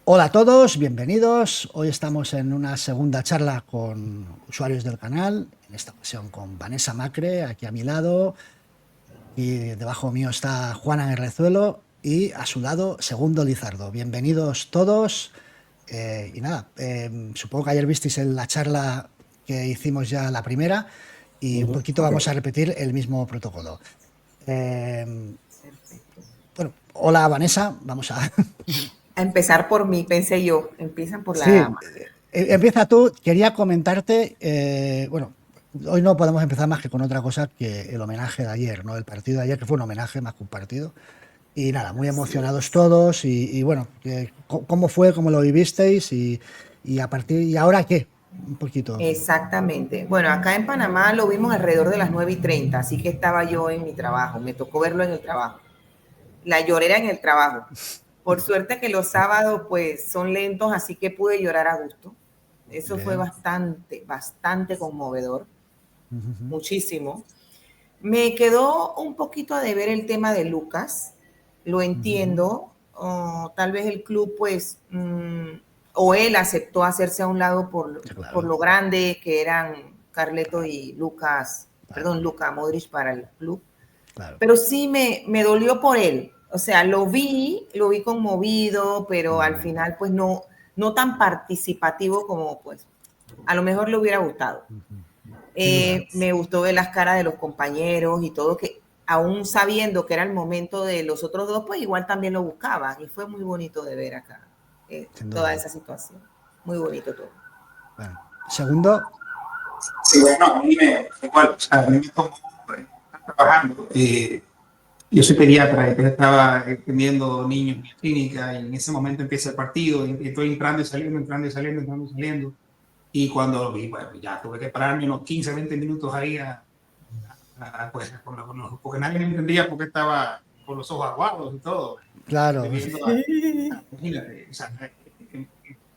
Hola a todos, bienvenidos. Hoy estamos en una segunda charla con usuarios del canal, en esta ocasión con Vanessa Macre, aquí a mi lado, y debajo mío está Juana Herrezuelo y a su lado Segundo Lizardo. Bienvenidos todos. Y nada, supongo que ayer visteis en la charla que hicimos ya la primera y un poquito vamos a repetir el mismo protocolo. Eh, Perfecto. bueno, hola Vanessa, vamos a... A empezar por mí, pensé yo. Empiezan por la Sí, dama. empieza tú. Quería comentarte, bueno, hoy no podemos empezar más que con otra cosa que el homenaje de ayer, ¿no? El partido de ayer, que fue un homenaje más que un partido. Y nada, muy Así emocionados es. todos. Y bueno, ¿cómo fue? ¿Cómo lo vivisteis? Y a partir, ¿y ahora qué? Un poquito. Exactamente. Bueno, acá en Panamá lo vimos alrededor de las 9:30, así que estaba yo en mi trabajo. Me tocó verlo en el trabajo. La llorera en el trabajo. Por suerte que los sábados pues son lentos, así que pude llorar a gusto. Eso fue Bien. bastante conmovedor. Ujú. Muchísimo. Me quedó un poquito a deber el tema de Lucas, lo Ujú. entiendo, tal vez el club pues, o él aceptó hacerse a un lado Sí, por claro, lo grande que eran Carleto claro, y Lucas, claro, perdón, Luka Modric para el club, claro. pero sí me dolió por él, o sea, lo vi conmovido, pero al Mm, final pues no tan participativo como pues a lo mejor le hubiera gustado. ujú. Sin duda. Me gustó ver las caras de los compañeros y todo, que aún sabiendo que era el momento de los otros dos, pues igual también lo buscaban. Y fue muy bonito de ver acá Sin toda duda. esa situación. Muy bonito todo. Bueno, segundo. Sí, bueno, a mí me igual, o sea, a mí me tomó estar trabajando. Yo soy pediatra, entonces estaba atendiendo niños en la clínica y en ese momento empieza el partido y estoy entrando y saliendo, entrando y saliendo, entrando y saliendo. Y cuando lo vi, bueno, ya tuve que pararme unos 15, 20 minutos ahí pues, porque nadie me entendía porque estaba con los ojos aguados y todo, Claro. viviendo, imagínate, o sea,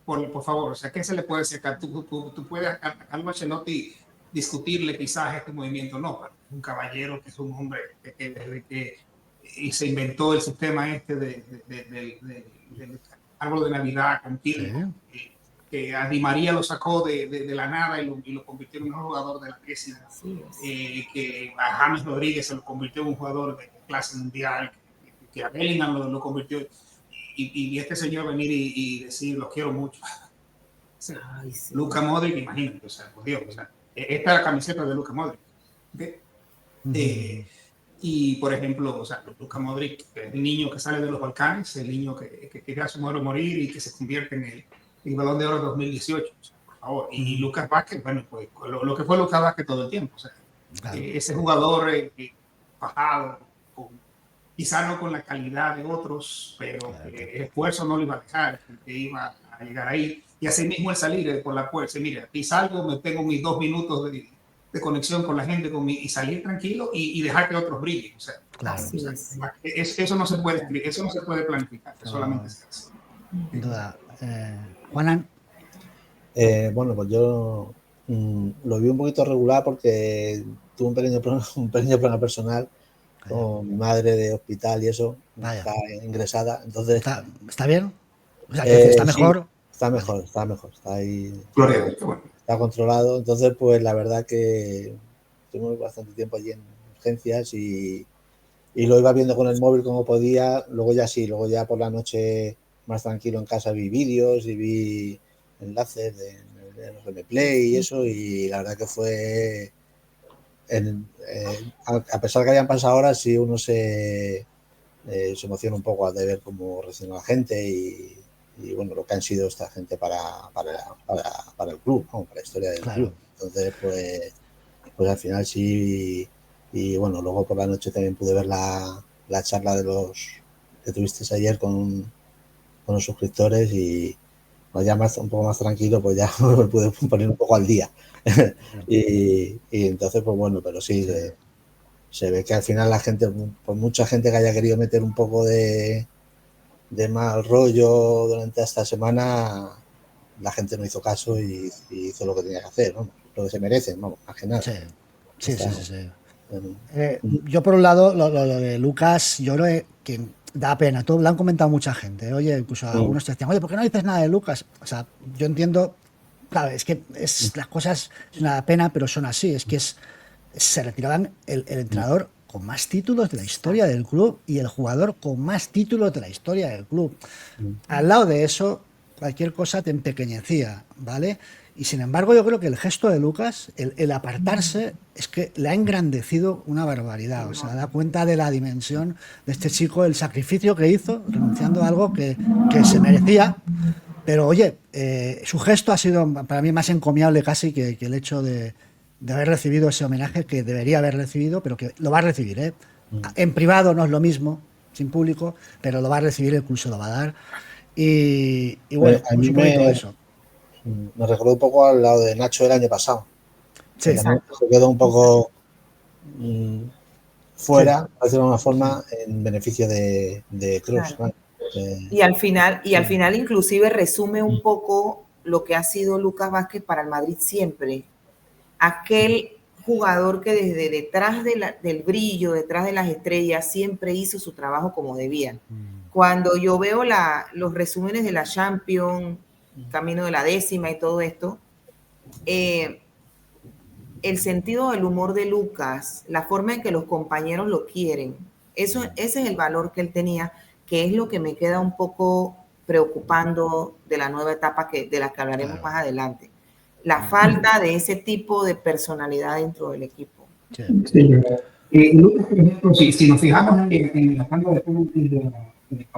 por favor, o sea, ¿qué se le puede decir acá? Tú puedes a Carlo Ancelotti discutirle quizás este movimiento, no, pero un caballero que es un hombre desde que y se inventó el sistema este del árbol de Navidad Sí. continuo, que a Di María lo sacó de la nada y lo convirtió en un jugador de la décima, Así es. que a James Rodríguez se lo convirtió en un jugador de clase mundial, que a Bellingham lo convirtió y este señor venir y decir, los quiero mucho. Sí. Ay, sí. Luka Modric, imagínate, o sea, por Dios, o sea, esta es la camiseta de Luka Modric. ¿Okay? Ujú. Y, por ejemplo, o sea, Luka Modric, el niño que sale de los Balcanes, el niño que hace morir y que se convierte en el Balón de Oro 2018, o sea, por favor. Y Ujú. Lucas Vázquez, bueno, pues lo que fue Lucas Vázquez todo el tiempo, o sea, Claro. ese jugador bajado, quizá no con la calidad de otros, pero Claro, que el esfuerzo no lo iba a dejar, que iba a llegar ahí. Y así mismo el salir por la puerta, mira, aquí salgo, me tengo mis 2 minutos de conexión con la gente y salir tranquilo y dejar que otros brillen. O sea, no, claro. o Así sea, es. eso no se puede escribir, eso no se puede planificar, solamente No, se hace. sin duda. Juanan. Bueno, pues yo lo vi un poquito regular porque tuve un pequeño problema personal Vaya, con mi madre de hospital y eso, vaya. está ingresada. Entonces, ¿Está bien? O sea, quiero decir, ¿está sí, mejor? Vale. está mejor, está ahí, Gloria a Dios, bueno. está controlado. Entonces, pues la verdad que tuvimos bastante tiempo allí en urgencias y lo iba viendo con el móvil como podía. Luego ya sí, luego ya por la noche más tranquilo en casa vi vídeos y vi enlaces de los Play y eso, y la verdad que fue a pesar que hayan pasado horas, sí uno se emociona un poco al de ver cómo reacciona la gente y bueno, lo que han sido esta gente para el club, ¿no? Para la historia del club. Claro. Entonces, pues al final sí. Y bueno, luego por la noche también pude ver la charla que tuviste ayer con los suscriptores y pues ya un poco más tranquilo, pues ya me pude poner un poco al día. y entonces, pues bueno, pero sí, Sí. se ve que al final la gente, por mucha gente que haya querido meter un poco de mal rollo durante esta semana, la gente no hizo caso y hizo lo que tenía que hacer, ¿no? Lo que se merecen, vamos, más que nada. Sí. Sí, sí, Está, sí, sí. en, Yo por un lado, lo de Lucas, yo creo que da pena. Todo lo han comentado mucha gente. Oye, incluso algunos te decían, oye, ¿por qué no dices nada de Lucas? O sea, yo entiendo, claro, es que las cosas es una pena, pero son así. Es que se retiraban el entrenador con más títulos de la historia del club y el jugador con más títulos de la historia del club. Al lado de eso, cualquier cosa te empequeñecía, ¿vale? Y sin embargo, yo creo que el gesto de Lucas, el apartarse, es que le ha engrandecido una barbaridad. O sea, da cuenta de la dimensión de este chico, el sacrificio que hizo, renunciando a algo que se merecía. Pero oye, su gesto ha sido para mí más encomiable casi que el hecho de haber recibido ese homenaje que debería haber recibido, pero que lo va a recibir, ¿eh? En privado no es lo mismo, sin público, pero lo va a recibir, el club se lo va a dar. Y bueno, A pues mí un poquito eso. me recordó un poco al lado de Nacho el año pasado, Sí, que también Exacto. se quedó un poco fuera, por decirlo de una forma, Sí. en beneficio de Cruz. Claro. ¿No? Y al final inclusive resume un poco lo que ha sido Lucas Vázquez para el Madrid siempre. Aquel jugador que desde detrás del brillo, detrás de las estrellas, siempre hizo su trabajo como debía. Cuando yo veo los resúmenes de la Champions, camino de la décima y todo esto, el sentido del humor de Lucas, la forma en que los compañeros lo quieren, ese es el valor que él tenía, que es lo que me queda un poco preocupando de la nueva etapa de la que hablaremos más adelante. La falta de ese tipo de personalidad dentro del equipo. Sí. Sí, Lucas, por ejemplo, si nos fijamos en la tanda de penaltis de la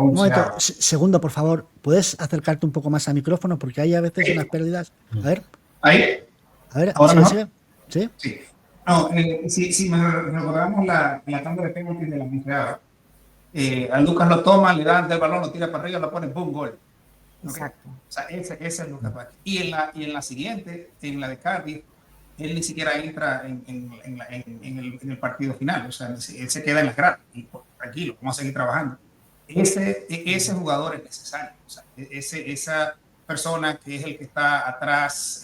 Un momento, 11ª. segundo, por favor, ¿puedes acercarte un poco más al micrófono? Porque hay a veces unas pérdidas. Ahí, A ver, ahora sigue, mejor. sigue. ¿Sí? Sí. No, si recordamos la tanda de penaltis de la 11ª, a Lucas lo toma, le da el balón, lo tira para arriba, lo pone, ¡boom! Gol. Okay. Exacto. O sea, ese es Lucas Vázquez. Y en la siguiente, en la de Cardiff, él ni siquiera entra en el partido final. O sea, él se queda en las gradas. Y pues, tranquilo, vamos a seguir trabajando. Ese jugador es necesario. O sea, esa persona que es el que está atrás.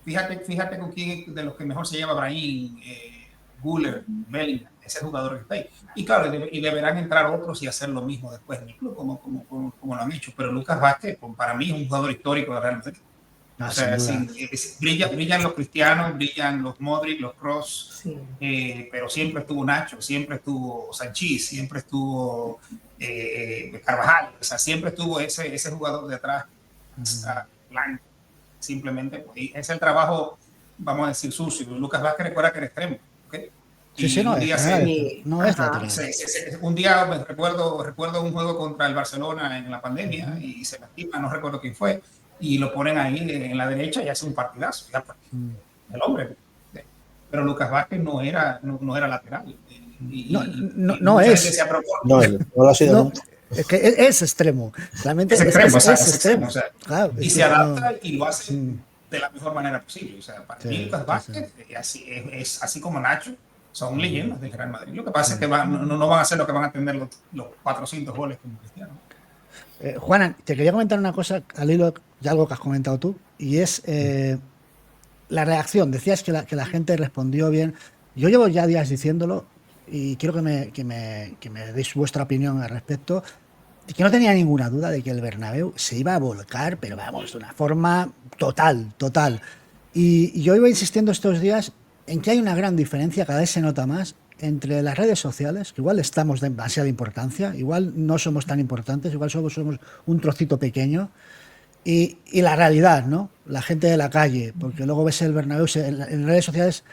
Fíjate con quién de los que mejor se lleva Brahim, Guller, Bellingham, ese jugador que está ahí. Y claro, y deberán entrar otros y hacer lo mismo después en el club, como lo han hecho. Pero Lucas Vázquez, para mí, es un jugador histórico de Real Madrid. O sea, brillan los Cristianos, brillan los Modric, los Kroos, sí. Pero siempre estuvo Nacho, siempre estuvo Sanchís, siempre estuvo Carvajal, o sea, siempre estuvo ese jugador de atrás, blanco, simplemente. Pues, es el trabajo, vamos a decir, sucio. Lucas Vázquez recuerda que era extremo, ¿okay? Sí, sí, no, no es lateral. Un día recuerdo un juego contra el Barcelona en la pandemia y se lastima, no recuerdo quién fue, y lo ponen ahí en la derecha y hace un partidazo. Ya, el hombre. Pero Lucas Vázquez no era lateral. No lo ha sido nunca. Es que es extremo. Realmente es extremo. Es extremo. O sea, claro, y se adapta y lo hace de la mejor manera posible. O sea, para mí Lucas Vázquez es así como Nacho. Son leyendas del Real Madrid. Lo que pasa es que no van a hacer lo que van a tener los 400 goles como Cristiano. Juana, te quería comentar una cosa al hilo de algo que has comentado tú, y es la reacción. Decías que la gente respondió bien. Yo llevo ya días diciéndolo y quiero que me deis vuestra opinión al respecto. Que no tenía ninguna duda de que el Bernabéu se iba a volcar, pero vamos, de una forma total. Y yo iba insistiendo estos días en que hay una gran diferencia, cada vez se nota más, entre las redes sociales, que igual estamos de demasiada importancia, igual no somos tan importantes, igual somos un trocito pequeño, y la realidad, ¿no? La gente de la calle, porque luego ves el Bernabéu, en redes sociales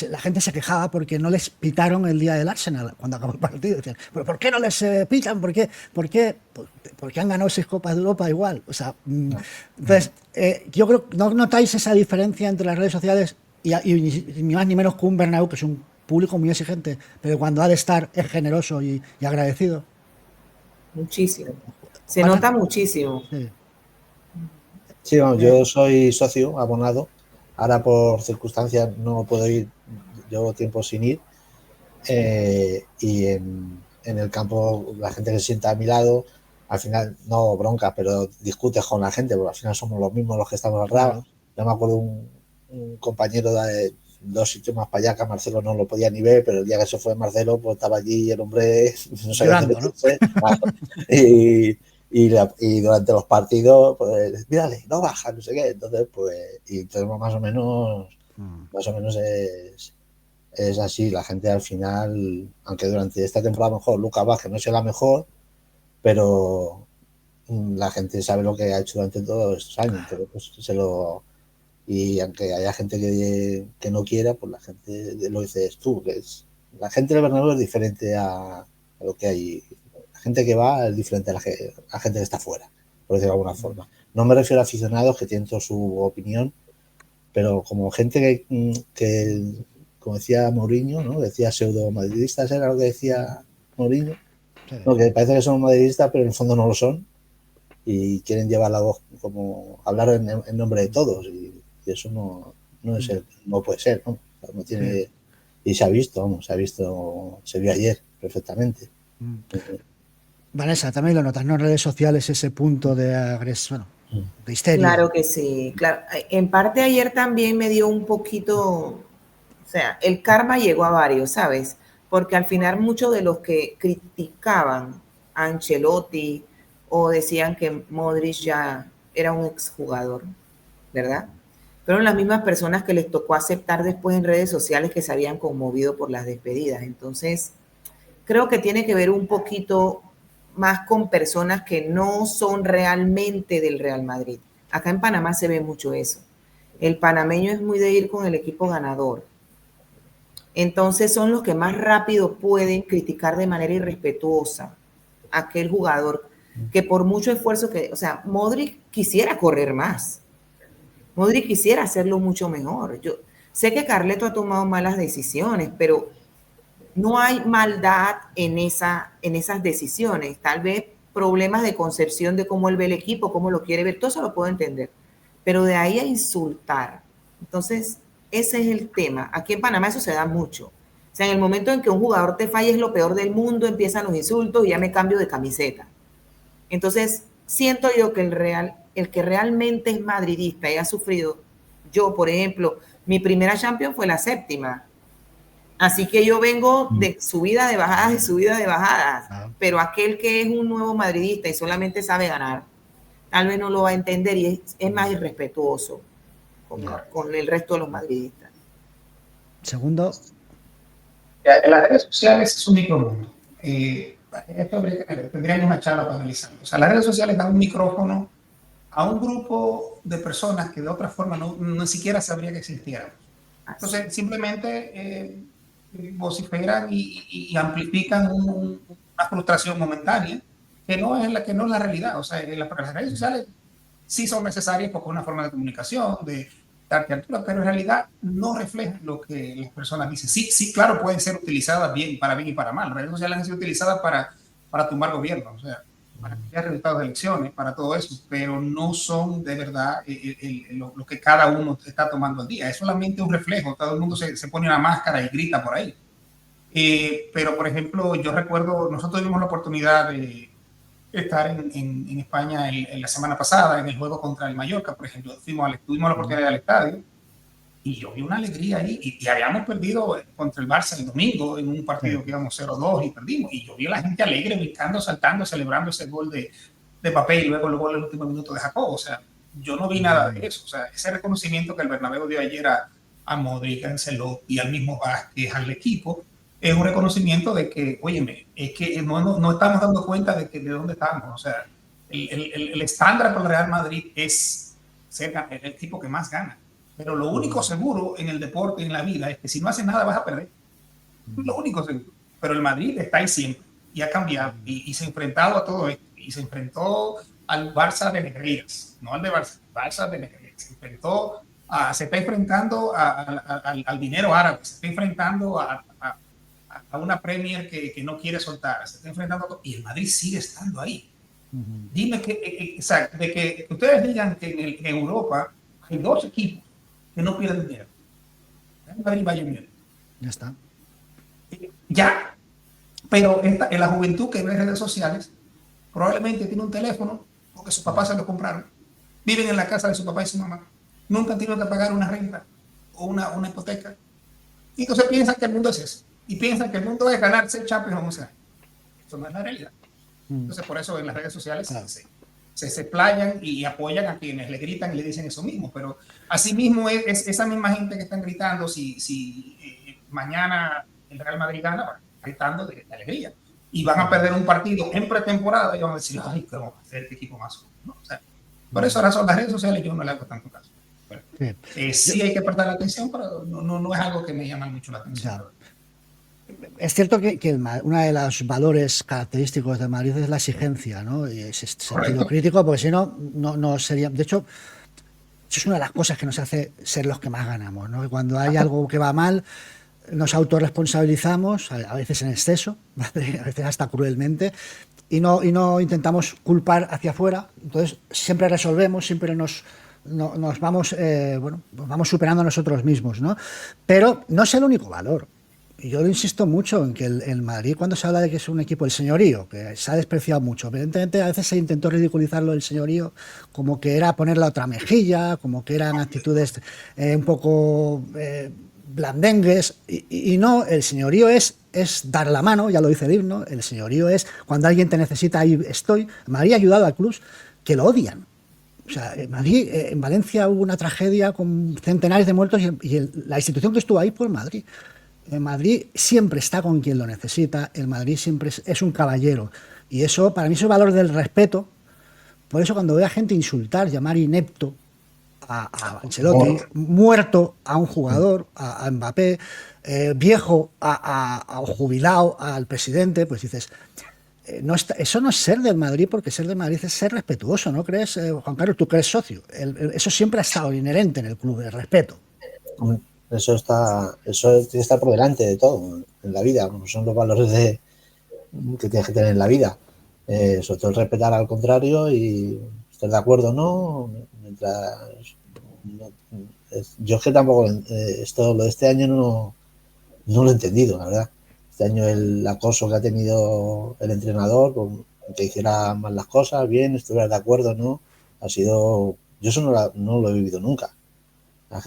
la gente se quejaba porque no les pitaron el día del Arsenal cuando acabó el partido. Decían, ¿pero por qué no les pitan? ¿Por qué? Porque han ganado 6 Copas de Europa igual. O sea, entonces, yo creo que no notáis esa diferencia entre las redes sociales y ni más ni menos que un Bernabéu, que es un público muy exigente, pero cuando ha de estar es generoso y agradecido. Muchísimo. Se nota muchísimo. Sí, vamos, yo soy socio, abonado. Ahora por circunstancias no puedo ir, llevo tiempo sin ir. Y en el campo la gente que se sienta a mi lado, al final no bronca, pero discutes con la gente, porque al final somos los mismos los que estamos al lado. Yo me acuerdo un compañero 2 sitios más para allá, que Marcelo no lo podía ni ver, pero el día que se fue Marcelo, pues estaba allí y el hombre no sabía Llorando, dónde meterse. Claro. Y durante los partidos, pues, mírale, no baja, no sé qué. Entonces, pues, y tenemos más o menos es así. La gente al final, aunque durante esta temporada mejor Lucas Vázquez no sea la mejor, pero la gente sabe lo que ha hecho durante todos estos años. Entonces, pues, y aunque haya gente que no quiera, pues la gente lo dices tú, la gente del Bernabéu es diferente a lo que hay. La gente que va es diferente a la gente que está fuera, por decirlo de alguna forma. No me refiero a aficionados que tienen toda su opinión, pero como gente que como decía Mourinho, ¿no? Decía pseudo-madridistas, era lo que decía Mourinho. Sí. No, que parece que son madridistas, pero en el fondo no lo son. Y quieren llevar la voz, como hablar en nombre de todos. Y eso no puede ser, ¿no? No tiene, Sí. y se ha visto, se vio ayer perfectamente. Vanessa, también lo notas, ¿no? En redes sociales ese punto de agresión, de histeria. Claro que sí, claro. En parte ayer también me dio un poquito, o sea, el karma llegó a varios, ¿sabes? Porque al final muchos de los que criticaban a Ancelotti o decían que Modric ya era un exjugador, ¿verdad? Fueron las mismas personas que les tocó aceptar después en redes sociales que se habían conmovido por las despedidas. Entonces, creo que tiene que ver un poquito más con personas que no son realmente del Real Madrid. Acá en Panamá se ve mucho eso. El panameño es muy de ir con el equipo ganador. Entonces son los que más rápido pueden criticar de manera irrespetuosa a aquel jugador que por mucho esfuerzo que, o sea, Modric quisiera correr más. Modric quisiera hacerlo mucho mejor. Yo sé que Carleto ha tomado malas decisiones, pero no hay maldad en esas decisiones. Tal vez problemas de concepción de cómo él ve el equipo, cómo lo quiere ver, todo eso lo puedo entender. Pero de ahí a insultar. Entonces, ese es el tema. Aquí en Panamá eso se da mucho. O sea, en el momento en que un jugador te falla es lo peor del mundo, empiezan los insultos y ya me cambio de camiseta. Entonces, siento yo que el que realmente es madridista y ha sufrido, yo, por ejemplo, mi primera Champions fue la 7ª. Así que yo vengo de subida de bajadas, de subida de bajadas. Pero aquel que es un nuevo madridista y solamente sabe ganar, tal vez no lo va a entender y es más irrespetuoso con el resto de los madridistas. Segundo. En las redes sociales es un micromundo. Esto tendríamos una charla para analizarlo. O sea, las redes sociales dan un micrófono a un grupo de personas que de otra forma no siquiera sabría que existieran. Entonces, simplemente vociferan y amplifican una frustración momentánea que no es la realidad. O sea, las redes sociales sí son necesarias porque es una forma de comunicación, de darte altura, pero en realidad no reflejan lo que las personas dicen. Sí, claro, pueden ser utilizadas para bien y para mal. Las redes sociales han sido utilizadas para tumbar gobiernos, o sea, para cambiar resultados de elecciones, para todo eso, pero no son de verdad lo que cada uno está tomando al día. Es solamente un reflejo. Todo el mundo se pone una máscara y grita por ahí. Pero, por ejemplo, yo recuerdo, nosotros tuvimos la oportunidad de estar en España en la semana pasada, en el juego contra el Mallorca, por ejemplo. Tuvimos la oportunidad de ir al estadio y yo vi una alegría ahí. Y habíamos perdido contra el Barça el domingo en un partido que íbamos 0-2 y perdimos. Y yo vi a la gente alegre, brincando, saltando, celebrando ese gol de Papé y luego el gol en el último minuto de Jacob. O sea, yo no vi nada de eso. O sea, ese reconocimiento que el Bernabéu dio ayer a Modric, a Ancelotti y al mismo Vázquez, al equipo, es un reconocimiento de que, óyeme, es que no estamos dando cuenta de dónde estamos. O sea, el estándar para el Real Madrid es ser el equipo que más gana. Pero lo único seguro en el deporte, en la vida, es que si no haces nada vas a perder. Lo único seguro. Pero el Madrid está ahí siempre y ha cambiado y se ha enfrentado a todo esto. Y se enfrentó al Barça de Negreiras, no al de Barça de Negreiras. Se está enfrentando al dinero árabe, se está enfrentando a una Premier que no quiere soltar, se está enfrentando a todo, y el Madrid sigue estando ahí. Dime que ustedes digan que en Europa hay 2 equipos que no pierden dinero. El Madrid y Bayern Múnich. Ya está. Ya. Pero en la juventud que ve redes sociales, probablemente tiene un teléfono porque sus papás se lo compraron. Viven en la casa de su papá y su mamá. Nunca han tenido que pagar una renta o una hipoteca. Y entonces piensan que el mundo es eso. Y piensan que el mundo es ganarse Champions 11 años. Eso no es la realidad. Entonces, por eso en las redes sociales se playan y apoyan a quienes le gritan y le dicen eso mismo. Pero asimismo es esa misma gente que están gritando si mañana el Real Madrid gana, gritando de alegría. Y van a perder un partido en pretemporada y van a decir, ay, ¿qué vamos a hacer este equipo más? ¿No? O sea, por eso ahora son las redes sociales, yo no le hago tanto caso. Bueno, sí hay que prestar atención, pero no es algo que me llama mucho la atención. Es cierto que uno de los valores característicos de Madrid es la exigencia, ¿no? Y ese sentido crítico, porque si no, no sería... De hecho, eso es una de las cosas que nos hace ser los que más ganamos, ¿no? Que cuando hay algo que va mal, nos autorresponsabilizamos, a veces en exceso, ¿vale? A veces hasta cruelmente, y no intentamos culpar hacia afuera. Entonces, siempre resolvemos, siempre nos vamos, nos vamos superando a nosotros mismos, ¿no? Pero no es el único valor. Yo lo insisto mucho en que el Madrid, cuando se habla de que es un equipo del señorío, que se ha despreciado mucho, evidentemente a veces se intentó ridiculizarlo el señorío como que era poner la otra mejilla, como que eran actitudes un poco blandengues, y no, el señorío es dar la mano, ya lo dice el himno, el señorío es cuando alguien te necesita, ahí estoy. Madrid ha ayudado a clubs que lo odian. O sea, en Madrid, en Valencia hubo una tragedia con centenares de muertos y la institución que estuvo ahí fue el Madrid. El Madrid siempre está con quien lo necesita, el Madrid siempre es un caballero. Y eso, para mí, es el valor del respeto. Por eso cuando veo a gente insultar, llamar inepto a Ancelotti, muerto a un jugador, a Mbappé, viejo a jubilado, al presidente, pues dices... eso no es ser del Madrid, porque ser del Madrid es ser respetuoso, ¿no crees, Juan Carlos? Tú que eres socio. Eso siempre ha estado inherente en el club, el respeto. Eso tiene que estar por delante de todo en la vida. Son los valores que tienes que tener en la vida. Sobre todo respetar al contrario y estar de acuerdo o no. Yo es que tampoco lo de este año no lo he entendido, la verdad. Este año el acoso que ha tenido el entrenador, que hiciera mal las cosas, bien, estuviera de acuerdo o no, ha sido... Yo eso no lo he vivido nunca. Hay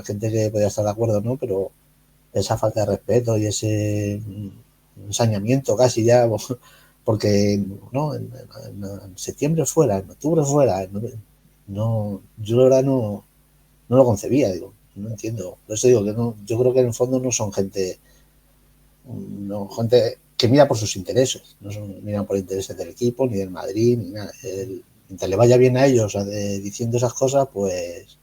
gente que podría estar de acuerdo, ¿no? Pero esa falta de respeto y ese ensañamiento casi ya, porque no, en septiembre fuera, en octubre fuera, no, yo la verdad no lo concebía, digo, no entiendo. Por eso digo que no, yo creo que en el fondo no son gente que mira por sus intereses, no miran por intereses del equipo, ni del Madrid, ni nada. Mientras le vaya bien a ellos diciendo esas cosas, pues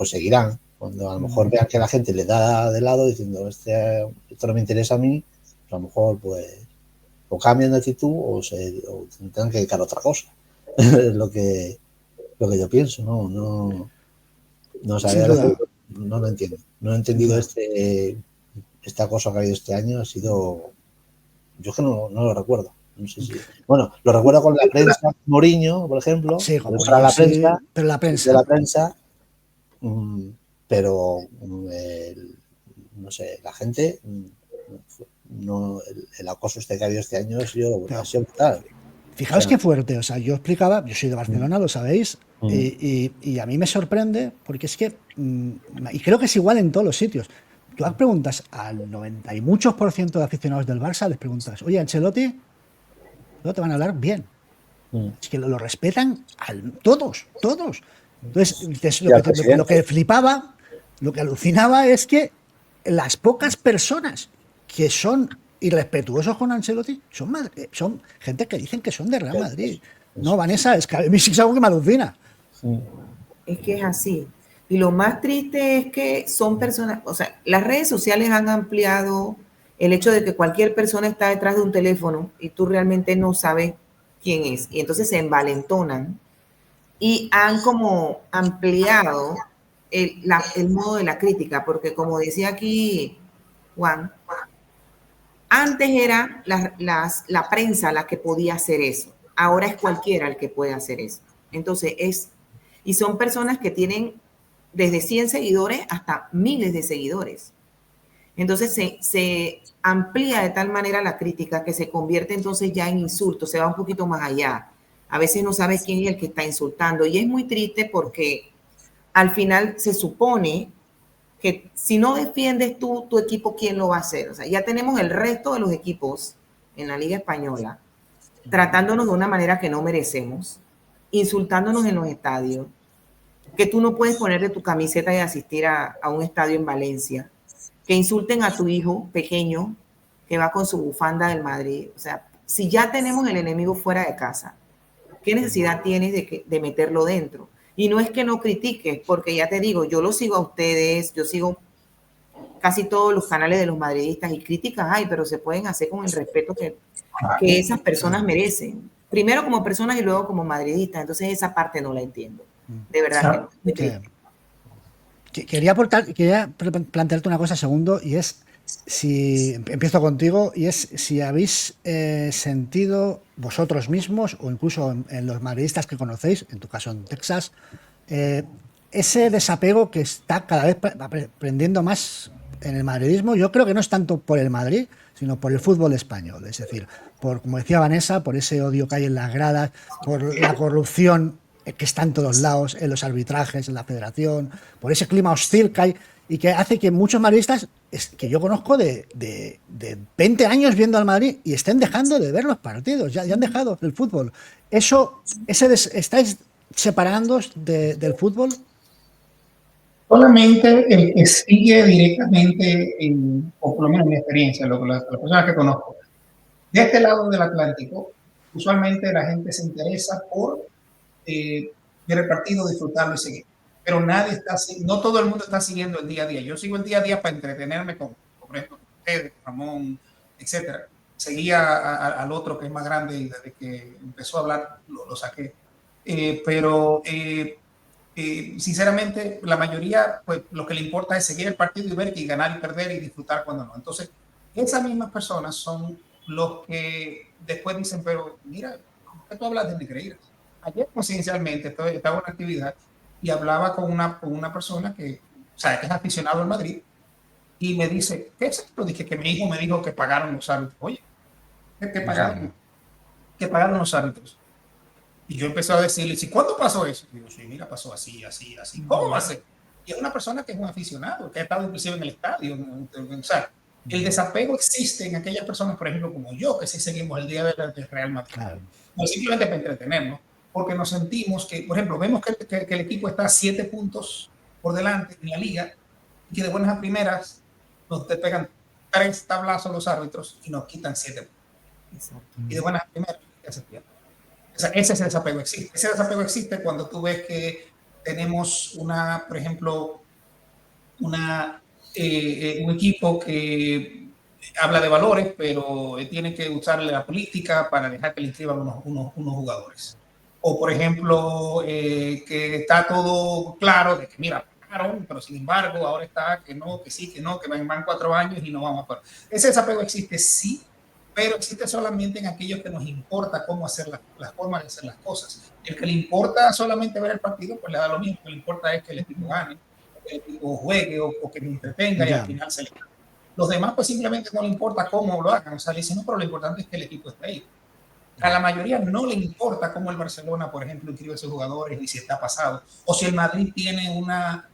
seguirán. Cuando a lo mejor vean que la gente le da de lado diciendo esto no me interesa a mí, pues a lo mejor pues o cambian de actitud o tendrán que dedicar a otra cosa. Es lo que yo pienso, no sabía, no lo entiendo. No he entendido esta cosa que ha habido este año. Ha sido, yo es que no lo recuerdo. No sé si... Bueno, lo recuerdo con la prensa, Mourinho, por ejemplo. Sí, como la prensa, sí, pero la prensa. De la prensa, pero no sé, la gente, el acoso que ha habido este año ha sido brutal. Fijaos qué fuerte, o sea, yo explicaba, yo soy de Barcelona, lo sabéis, y a mí me sorprende porque es que, y creo que es igual en todos los sitios. Tú preguntas al 90 y muchos % de aficionados del Barça, les preguntas, oye, Ancelotti, no te van a hablar bien. Es que lo respetan todos. Entonces, lo que flipaba, lo que alucinaba es que las pocas personas que son irrespetuosos con Ancelotti son gente que dicen que son de Real Madrid. No, Vanessa, es que a mí sí es algo que me alucina. Es que es así. Y lo más triste es que son personas, o sea, las redes sociales han ampliado el hecho de que cualquier persona está detrás de un teléfono y tú realmente no sabes quién es. Y entonces se envalentonan y han como ampliado el modo de la crítica, porque como decía aquí Juan, antes era la prensa la que podía hacer eso. Ahora es cualquiera el que puede hacer eso. Entonces y son personas que tienen desde 100 seguidores hasta miles de seguidores. Entonces se amplía de tal manera la crítica que se convierte entonces ya en insulto, se va un poquito más allá. A veces no sabes quién es el que está insultando y es muy triste porque al final se supone que si no defiendes tú tu equipo, ¿quién lo va a hacer? O sea, ya tenemos el resto de los equipos en la Liga Española tratándonos de una manera que no merecemos, insultándonos en los estadios, que tú no puedes ponerte tu camiseta y asistir a un estadio en Valencia, que insulten a tu hijo pequeño que va con su bufanda del Madrid. O sea, si ya tenemos el enemigo fuera de casa, ¿qué necesidad tienes de meterlo dentro? Y no es que no critiques, porque ya te digo, yo lo sigo a ustedes, yo sigo casi todos los canales de los madridistas y críticas hay, pero se pueden hacer con el respeto que esas personas merecen. Primero como personas y luego como madridistas. Entonces esa parte no la entiendo. De verdad Quería plantearte una cosa, segundo, y es, si empiezo contigo, y es si habéis sentido vosotros mismos, o incluso en los madridistas que conocéis, en tu caso en Texas, ese desapego que está cada vez aprendiendo más en el madridismo. Yo creo que no es tanto por el Madrid, sino por el fútbol español. Es decir, por, como decía Vanessa, por ese odio que hay en las gradas, por la corrupción que está en todos lados, en los arbitrajes, en la federación, por ese clima hostil que hay y que hace que muchos madridistas que yo conozco de 20 años viendo al Madrid y estén dejando de ver los partidos, ya han dejado el fútbol. ¿Estáis separándoos del fútbol? Solamente el que sigue directamente, o por lo menos en mi experiencia, las personas que conozco, de este lado del Atlántico, usualmente la gente se interesa por ver el partido, disfrutarlo y seguir. Pero no todo el mundo está siguiendo el día a día. Yo sigo el día a día para entretenerme con ustedes, Ramón, etcétera. Seguía al otro que es más grande y desde que empezó a hablar lo saqué. Sinceramente, la mayoría, pues lo que le importa es seguir el partido y ver que ganar y perder y disfrutar cuando no. Entonces, esas mismas personas son los que después dicen, pero mira, ¿cómo que tú hablas de Negreiras? Ayer coincidencialmente estaba en una actividad y hablaba con una persona que, o sea, que es aficionado al Madrid y me dice, ¿qué es esto? Dije que mi hijo me dijo que pagaron los árbitros. Oye, ¿qué pagaron? ¿Qué pagaron los árbitros? Y yo empecé a decirle, ¿y cuándo pasó eso? Y digo, sí, mira, pasó así. ¿Cómo va a ser? Y es una persona que es un aficionado, que ha estado inclusive en el estadio. O sea, el desapego existe en aquellas personas, por ejemplo, como yo, que sí seguimos el día del Real Madrid. Claro. No simplemente para entretenernos, porque nos sentimos que, por ejemplo, vemos que el equipo está a 7 puntos por delante en la liga y que de buenas a primeras nos te pegan 3 tablazos los árbitros y nos quitan 7 puntos. Exacto. Y de buenas a primeras ya se pierde. Ese desapego existe. Ese desapego existe cuando tú ves que tenemos por ejemplo, un equipo que habla de valores, pero tiene que usarle la política para dejar que le inscriban unos jugadores. O, por ejemplo, que está todo claro de que, mira, pagaron, pero sin embargo, ahora está que no, que sí, que no, que van 4 años y no vamos a pagar. Ese desapego existe, sí, pero existe solamente en aquellos que nos importa cómo hacer las formas de hacer las cosas. El que le importa solamente ver el partido, pues le da lo mismo. Lo que le importa es que el equipo gane, que el equipo juegue o que me entretenga y al final se le gane. Los demás, pues simplemente no le importa cómo lo hagan. O sea, le dicen, no, pero lo importante es que el equipo esté ahí. A la mayoría no le importa cómo el Barcelona, por ejemplo, inscribe a sus jugadores y si está pasado. O si el Madrid tiene una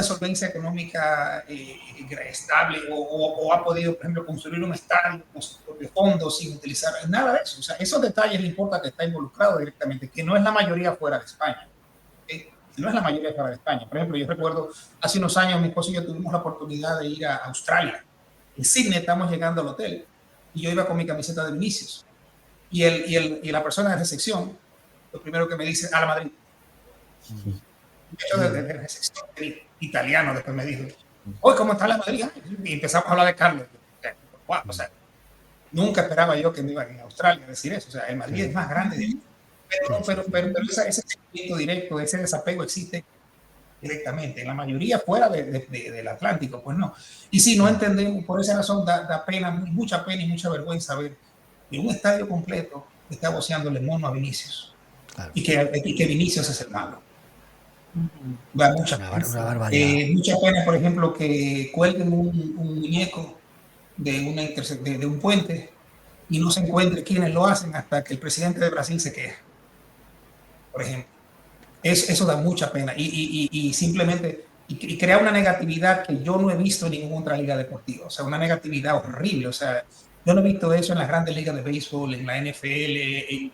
solvencia económica estable o ha podido, por ejemplo, construir un estadio con sus propios fondos sin utilizar nada de eso. O sea, esos detalles le importa que está involucrado directamente, que no es la mayoría fuera de España. No es la mayoría fuera de España. Por ejemplo, yo recuerdo hace unos años mi esposo y yo tuvimos la oportunidad de ir a Australia. En Sydney estamos llegando al hotel y yo iba con mi camiseta de Vinicius. Y la persona de recepción, lo primero que me dice, a la Madrid. De recepción italiano, después me dijo, hoy ¿cómo está la Madrid? Y empezamos a hablar de Carlos. Wow, o sea, nunca esperaba yo que me iba a Australia a decir eso. O sea, el Madrid es más grande. Pero ese sentimiento directo, ese desapego existe directamente. En la mayoría fuera del Atlántico, pues no. Y si no entendemos, por esa razón da pena, mucha pena y mucha vergüenza ver que un estadio completo está voceándole mono a Vinicius. Claro. Y que Vinicius es el malo. Da mucha pena, por ejemplo, que cuelguen un muñeco de un puente y no se encuentre quiénes lo hacen hasta que el presidente de Brasil se queja, por ejemplo. Eso da mucha pena y simplemente y crea una negatividad que yo no he visto en ninguna otra liga deportiva, o sea, una negatividad horrible, o sea, yo no he visto eso en las grandes ligas de béisbol, en la NFL,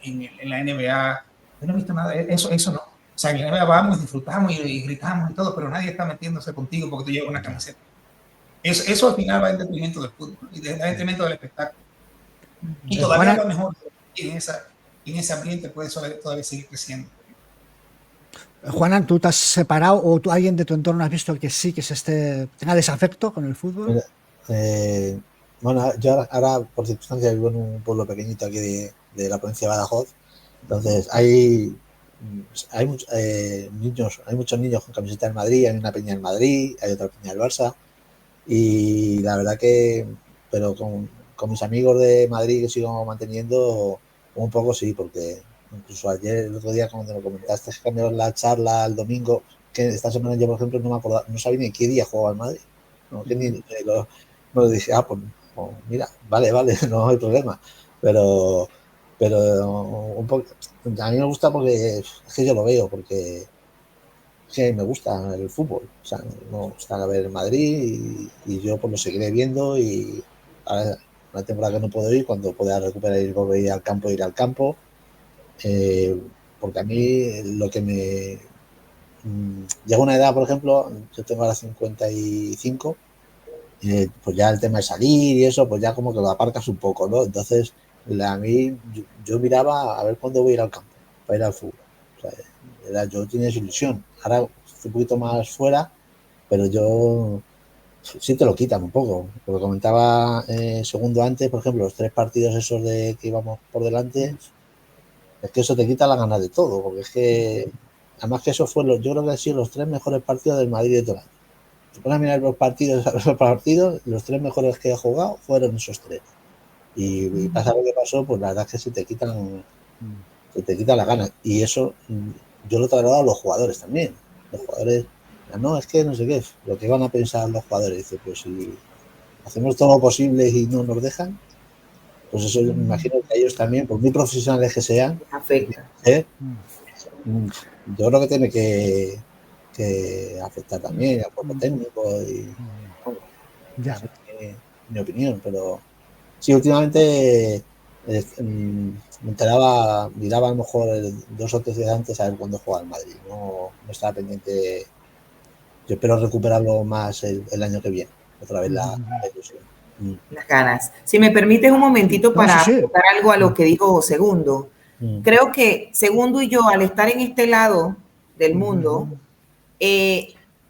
en la NBA, yo no he visto nada de eso, eso no. O sea, en la NBA vamos, disfrutamos y gritamos y todo, pero nadie está metiéndose contigo porque tú llevas una camiseta. Eso al final va en detrimento del fútbol y en detrimento del espectáculo. Y todavía a lo mejor en ese ambiente puede todavía seguir creciendo. Juanan, ¿tú te has separado o tú, alguien de tu entorno has visto que sí, que tenga desafecto con el fútbol? Bueno, yo ahora por circunstancias vivo en un pueblo pequeñito aquí de la provincia de Badajoz, entonces hay muchos niños con camiseta del Madrid, hay una peña del Madrid, hay otra peña del Barça, y la verdad que, pero con mis amigos de Madrid que sigo manteniendo un poco sí, porque incluso ayer, el otro día, cuando me comentaste que cambiaron la charla el domingo, que esta semana yo, por ejemplo, no me acordaba, no sabía ni qué día jugaba el Madrid. No, que ni me dije, pues mira, vale, no hay problema. Pero un poco, a mí me gusta porque es que yo lo veo, porque que me gusta el fútbol. O sea, me gusta ver el Madrid y yo pues lo seguiré viendo y ahora una temporada que no puedo ir, cuando pueda recuperar y volver a ir al campo, porque a mí lo que me llega una edad, por ejemplo, yo tengo ahora 55, pues ya el tema de salir y eso, pues ya como que lo aparcas un poco, ¿no? Entonces, a mí, yo miraba a ver cuándo voy a ir al campo, para ir al fútbol. O sea, yo tenía esa ilusión. Ahora estoy un poquito más fuera, pero yo sí te lo quitan un poco. Lo que comentaba segundo antes, por ejemplo, los 3 partidos esos de que íbamos por delante, es que eso te quita la ganas de todo, porque es que, además que eso yo creo que han sido los 3 mejores partidos del Madrid de todo el año. Te pones a mirar los partidos, los 3 mejores que he jugado fueron esos 3. Y pasa lo que pasó, pues la verdad es que se te quitan las ganas. Y eso yo lo he trasladado a los jugadores también. Los jugadores, no, es que no sé qué, lo que van a pensar los jugadores. Dice, pues si hacemos todo lo posible y no nos dejan, pues eso yo me imagino que a ellos también, por muy profesionales que sean, afecta. Yo creo que tiene que afectar también al cuerpo técnico y bueno, ya. mi opinión, pero sí, últimamente me enteraba, miraba a lo mejor 2 o 3 días antes a ver cuándo juega el Madrid, no estaba pendiente. Yo espero recuperarlo más el año que viene, otra vez la ilusión. Las ganas. Si me permites un momentito para aportar algo a lo que dijo Segundo. Creo que Segundo y yo, al estar en este lado del mundo,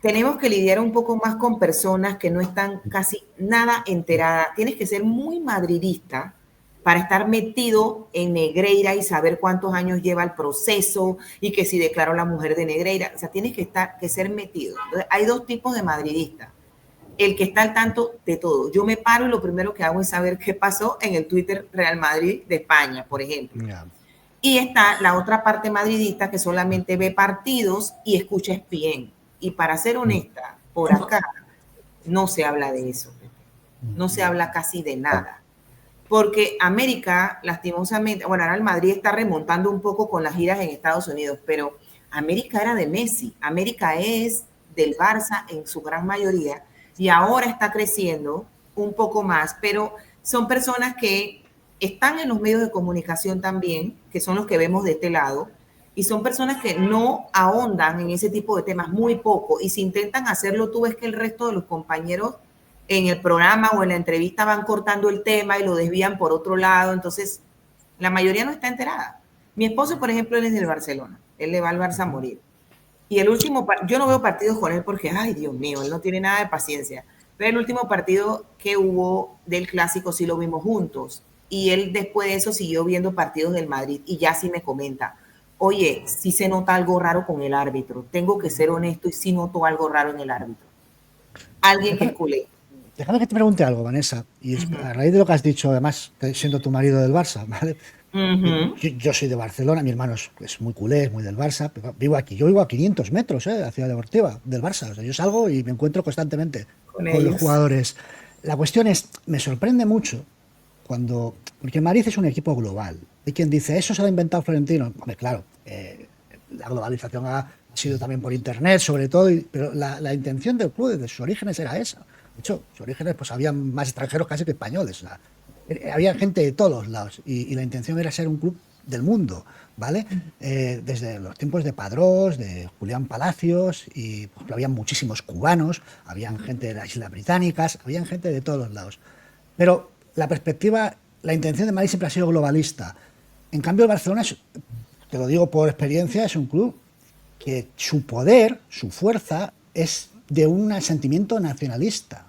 tenemos que lidiar un poco más con personas que no están casi nada enteradas. Tienes que ser muy madridista para estar metido en Negreira y saber cuántos años lleva el proceso y que si declaró la mujer de Negreira. O sea, tienes que ser metido. Entonces, hay 2 tipos de madridistas. El que está al tanto de todo. Yo me paro y lo primero que hago es saber qué pasó en el Twitter Real Madrid de España, por ejemplo. Yeah. Y está la otra parte madridista que solamente ve partidos y escucha ESPN. Y para ser honesta, por acá no se habla de eso. No se habla casi de nada. Porque América, lastimosamente, bueno, ahora el Madrid está remontando un poco con las giras en Estados Unidos, pero América era de Messi. América es del Barça en su gran mayoría y ahora está creciendo un poco más, pero son personas que están en los medios de comunicación también, que son los que vemos de este lado, y son personas que no ahondan en ese tipo de temas muy poco, y si intentan hacerlo, tú ves que el resto de los compañeros en el programa o en la entrevista van cortando el tema y lo desvían por otro lado, entonces la mayoría no está enterada. Mi esposo, por ejemplo, él es del Barcelona, él le va al Barça a morir. Y el último, yo no veo partidos con él porque, ay, Dios mío, él no tiene nada de paciencia. Pero el último partido que hubo del Clásico sí lo vimos juntos. Y él después de eso siguió viendo partidos del Madrid y ya sí me comenta, oye, sí se nota algo raro con el árbitro. Tengo que ser honesto y sí noto algo raro en el árbitro. Alguien que es culé. Déjame que te pregunte algo, Vanessa. Y a raíz de lo que has dicho, además, siendo tu marido del Barça, ¿vale? Yo soy de Barcelona, mi hermano es muy culé, es muy del Barça, pero vivo aquí. Yo vivo a 500 metros de la ciudad deportiva del Barça. O sea, yo salgo y me encuentro constantemente con los jugadores. La cuestión es, me sorprende mucho porque Madrid es un equipo global. Hay quien dice, eso se lo ha inventado Florentino. Hombre, claro, la globalización ha sido también por internet, sobre todo, pero la intención del club desde sus orígenes era esa. De hecho, sus orígenes, pues había más extranjeros casi que españoles. O sea, había gente de todos los lados y la intención era ser un club del mundo, ¿vale? Desde los tiempos de Padrós, de Julián Palacios, y pues, había muchísimos cubanos, habían gente de las Islas Británicas, habían gente de todos los lados. Pero la perspectiva, la intención de Madrid siempre ha sido globalista. En cambio, el Barcelona, te lo digo por experiencia, es un club que su poder, su fuerza, es de un sentimiento nacionalista.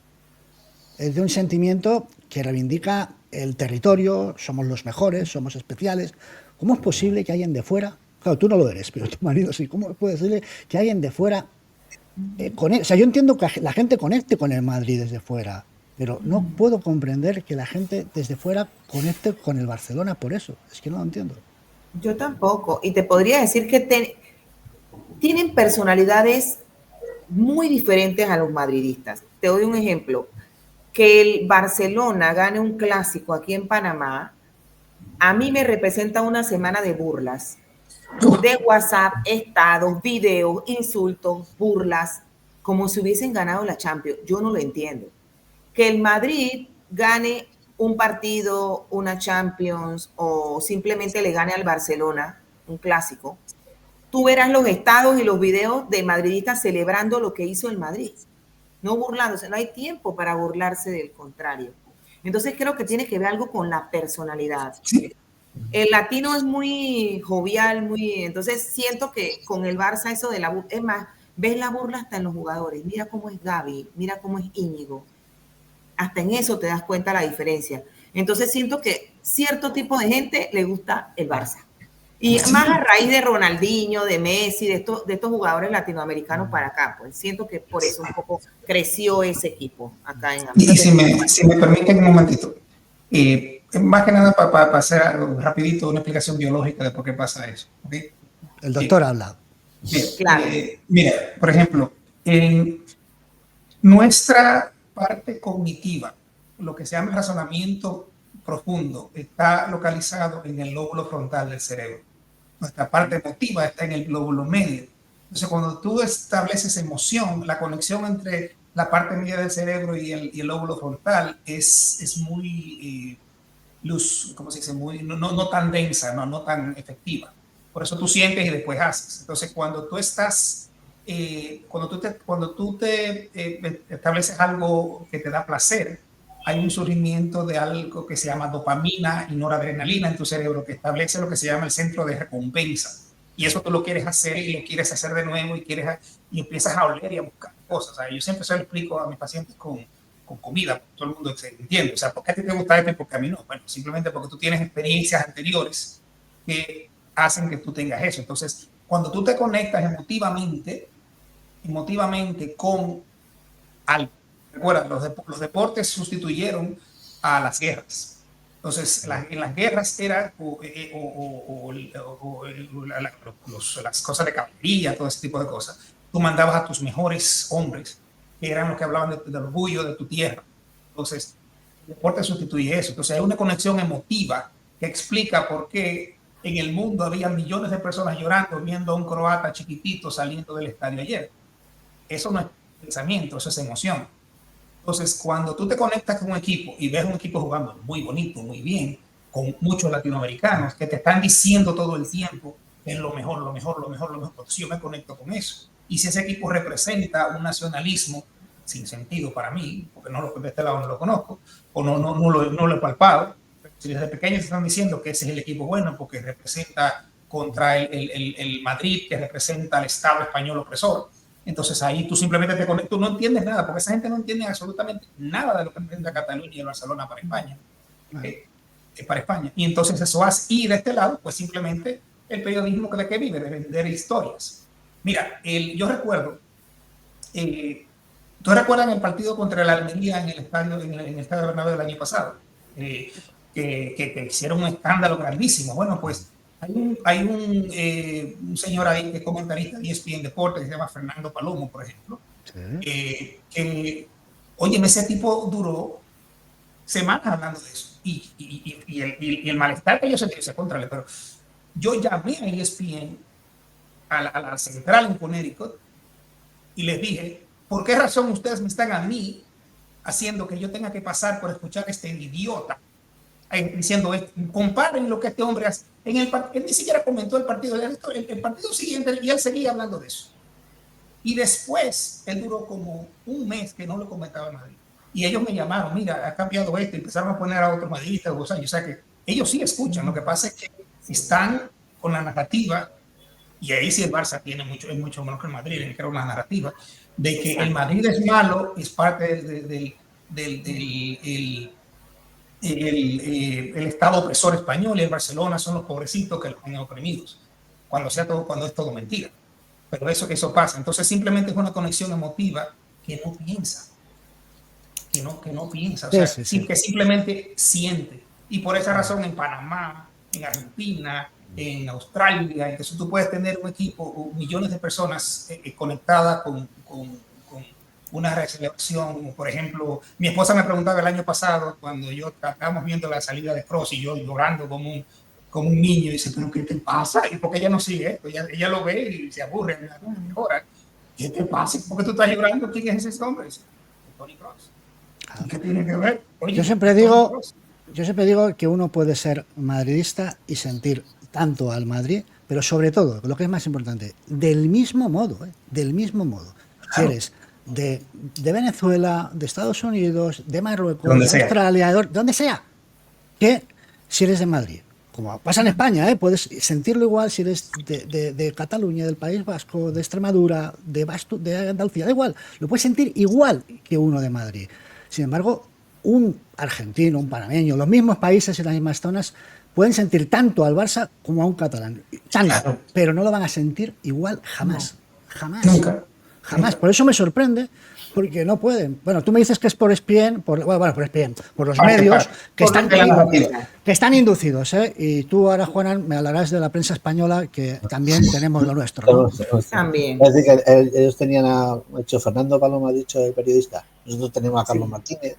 Es de un sentimiento que reivindica el territorio, somos los mejores, somos especiales. ¿Cómo es posible que alguien de fuera, claro, tú no lo eres, pero tu marido sí, ¿cómo es posible que alguien de fuera, o sea, yo entiendo que la gente conecte con el Madrid desde fuera, pero no puedo comprender que la gente desde fuera conecte con el Barcelona por eso, es que no lo entiendo. Yo tampoco, y te podría decir que tienen personalidades muy diferentes a los madridistas. Te doy un ejemplo. Que el Barcelona gane un clásico aquí en Panamá, a mí me representa una semana de burlas, de WhatsApp, estados, videos, insultos, burlas, como si hubiesen ganado la Champions. Yo no lo entiendo. Que el Madrid gane un partido, una Champions, o simplemente le gane al Barcelona, un clásico, tú verás los estados y los videos de madridistas celebrando lo que hizo el Madrid, no burlándose, no hay tiempo para burlarse del contrario. Entonces creo que tiene que ver algo con la personalidad. Sí. El latino es muy jovial, entonces siento que con el Barça eso de la, es más, ves la burla hasta en los jugadores, mira cómo es Gavi, mira cómo es Íñigo, hasta en eso te das cuenta la diferencia. Entonces siento que cierto tipo de gente le gusta el Barça. Y más a raíz de Ronaldinho, de Messi, de estos jugadores latinoamericanos para acá, pues siento que por eso un poco creció ese equipo acá en América. Y si me permiten un momentito, más que nada para hacer algo rapidito, una explicación biológica de por qué pasa eso. ¿Okay? El doctor ha hablado. Claro. Mira, por ejemplo, en nuestra parte cognitiva, lo que se llama razonamiento profundo, está localizado en el lóbulo frontal del cerebro. Nuestra parte emotiva está en el lóbulo medio. Entonces, cuando tú estableces emoción, la conexión entre la parte media del cerebro y el lóbulo frontal es muy luz, ¿cómo se dice? Muy, no tan densa, no tan efectiva. Por eso tú sientes y después haces. Entonces, cuando tú estás, cuando tú te estableces algo que te da placer, hay un surgimiento de algo que se llama dopamina y noradrenalina en tu cerebro que establece lo que se llama el centro de recompensa. Y eso tú lo quieres hacer y lo quieres hacer de nuevo y empiezas a oler y a buscar cosas. O sea, yo siempre se lo explico a mis pacientes con comida, todo el mundo se entiende. O sea, ¿por qué a ti te gusta esto y por qué a mí no? Bueno, simplemente porque tú tienes experiencias anteriores que hacen que tú tengas eso. Entonces, cuando tú te conectas emotivamente con algo, recuerda, los deportes sustituyeron a las guerras. Entonces, en las guerras era las cosas de caballería, todo ese tipo de cosas. Tú mandabas a tus mejores hombres, que eran los que hablaban del orgullo de tu tierra. Entonces, el deporte sustituye eso. Entonces, hay una conexión emotiva que explica por qué en el mundo había millones de personas llorando viendo a un croata chiquitito saliendo del estadio ayer. Eso no es pensamiento, eso es emoción. Entonces, cuando tú te conectas con un equipo y ves un equipo jugando muy bonito, muy bien, con muchos latinoamericanos que te están diciendo todo el tiempo que es lo mejor, pues yo me conecto con eso. Y si ese equipo representa un nacionalismo sin sentido para mí, porque de este lado no lo conozco, o no lo he palpado, si desde pequeños te están diciendo que ese es el equipo bueno porque representa contra el Madrid, que representa al Estado español opresor, entonces ahí tú simplemente te conectas, tú no entiendes nada, porque esa gente no entiende absolutamente nada de lo que entiende Cataluña y Barcelona para España. Para España. Y entonces eso hace, y de este lado, pues simplemente el periodismo de que vive, de vender historias. Mira, yo recuerdo, ¿tú recuerdas el partido contra el Almería en el estadio Bernabéu del año pasado? Que hicieron un escándalo grandísimo. Bueno, pues hay un señor ahí que es comentarista de ESPN Deportes que se llama Fernando Palomo, por ejemplo. Sí. Oye, ese tipo duró semanas hablando de eso. Y el malestar que ellos se contrale, pero yo llamé a ESPN a la central en Connecticut y les dije, ¿por qué razón ustedes me están a mí haciendo que yo tenga que pasar por escuchar a este idiota diciendo, comparen lo que este hombre hace? Él ni siquiera comentó el partido, el partido siguiente, y él seguía hablando de eso. Y después, él duró como un mes que no lo comentaba nadie. Y ellos me llamaron, mira, ha cambiado esto, y empezaron a poner a otros madridistas, o sea que ellos sí escuchan, lo que pasa es que están con la narrativa, y ahí sí el Barça tiene mucho, es mucho menos que el Madrid, creo, la narrativa, de que el Madrid es malo, es parte el Estado opresor español, y el Barcelona son los pobrecitos que los tienen oprimidos, cuando es todo mentira. Pero eso pasa. Entonces simplemente es una conexión emotiva que no piensa. Que no piensa. O sea, que simplemente siente. Y por esa razón en Panamá, en Argentina, en Australia, entonces tú puedes tener un equipo, millones de personas conectadas con una reacción. Por ejemplo, mi esposa me preguntaba el año pasado, cuando estábamos viendo la salida de Kroos y yo llorando como un niño, y dice, ¿pero qué te pasa? Y porque ella no sigue esto, ella lo ve y se aburre, mejora. ¿Qué te pasa? ¿Por qué tú estás llorando? ¿Quién es ese hombre? Toni Kroos. ¿Qué tiene que ver? Oye, yo siempre digo que uno puede ser madridista y sentir tanto al Madrid, pero sobre todo, lo que es más importante, del mismo modo. Si eres de Venezuela, de Estados Unidos, de Marruecos, de Australia, de donde sea, que si eres de Madrid. Como pasa en España, puedes sentirlo igual si eres de Cataluña, del País Vasco, de Extremadura, de Andalucía, da igual, lo puedes sentir igual que uno de Madrid. Sin embargo, un argentino, un panameño, los mismos países y las mismas zonas pueden sentir tanto al Barça como a un catalán, claro, pero no lo van a sentir igual jamás, jamás. Por eso me sorprende, porque no pueden. Bueno, tú me dices que es por ESPN, por los medios que están inducidos, ¿eh? Y tú ahora, Juana, me hablarás de la prensa española, que también tenemos lo nuestro, ¿no? También. Es decir, que ellos tenían hecho Fernando Paloma, ha dicho el periodista, nosotros tenemos a Carlos Martínez,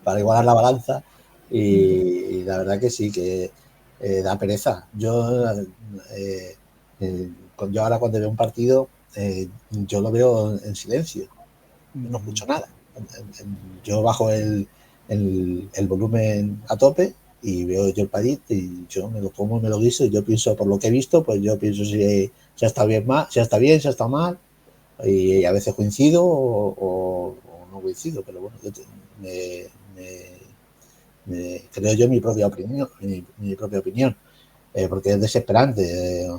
para igualar la balanza, y la verdad que sí, que da pereza. Yo ahora cuando veo un partido, yo lo veo en silencio, no escucho nada. Yo bajo el volumen a tope y veo yo el partido y yo me lo como, me lo guiso, y yo pienso, por lo que he visto, pues yo pienso si ha estado bien, si ha estado bien, si ha estado mal, y a veces coincido o no coincido, pero bueno, yo creo yo mi propia opinión, porque es desesperante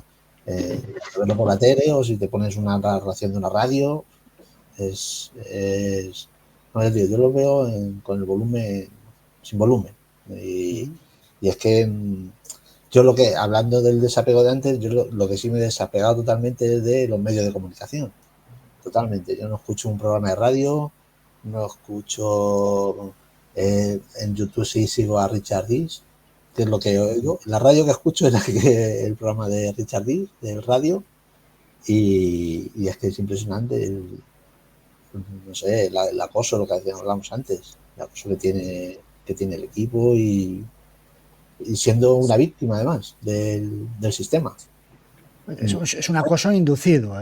verlo por la tele, o si te pones una narración de una radio, yo lo veo con el volumen, sin volumen, y es que yo hablando del desapego de antes, yo lo que sí me he desapegado totalmente es de los medios de comunicación, totalmente. Yo no escucho un programa de radio, no escucho en YouTube, sí sigo a Richard Dees, que es lo que oigo. La radio que escucho es el programa de Richard Dees, del radio, y es que es impresionante no sé, el acoso, lo que hablamos antes, el acoso que tiene el equipo, y siendo una víctima además del sistema. Es un acoso inducido,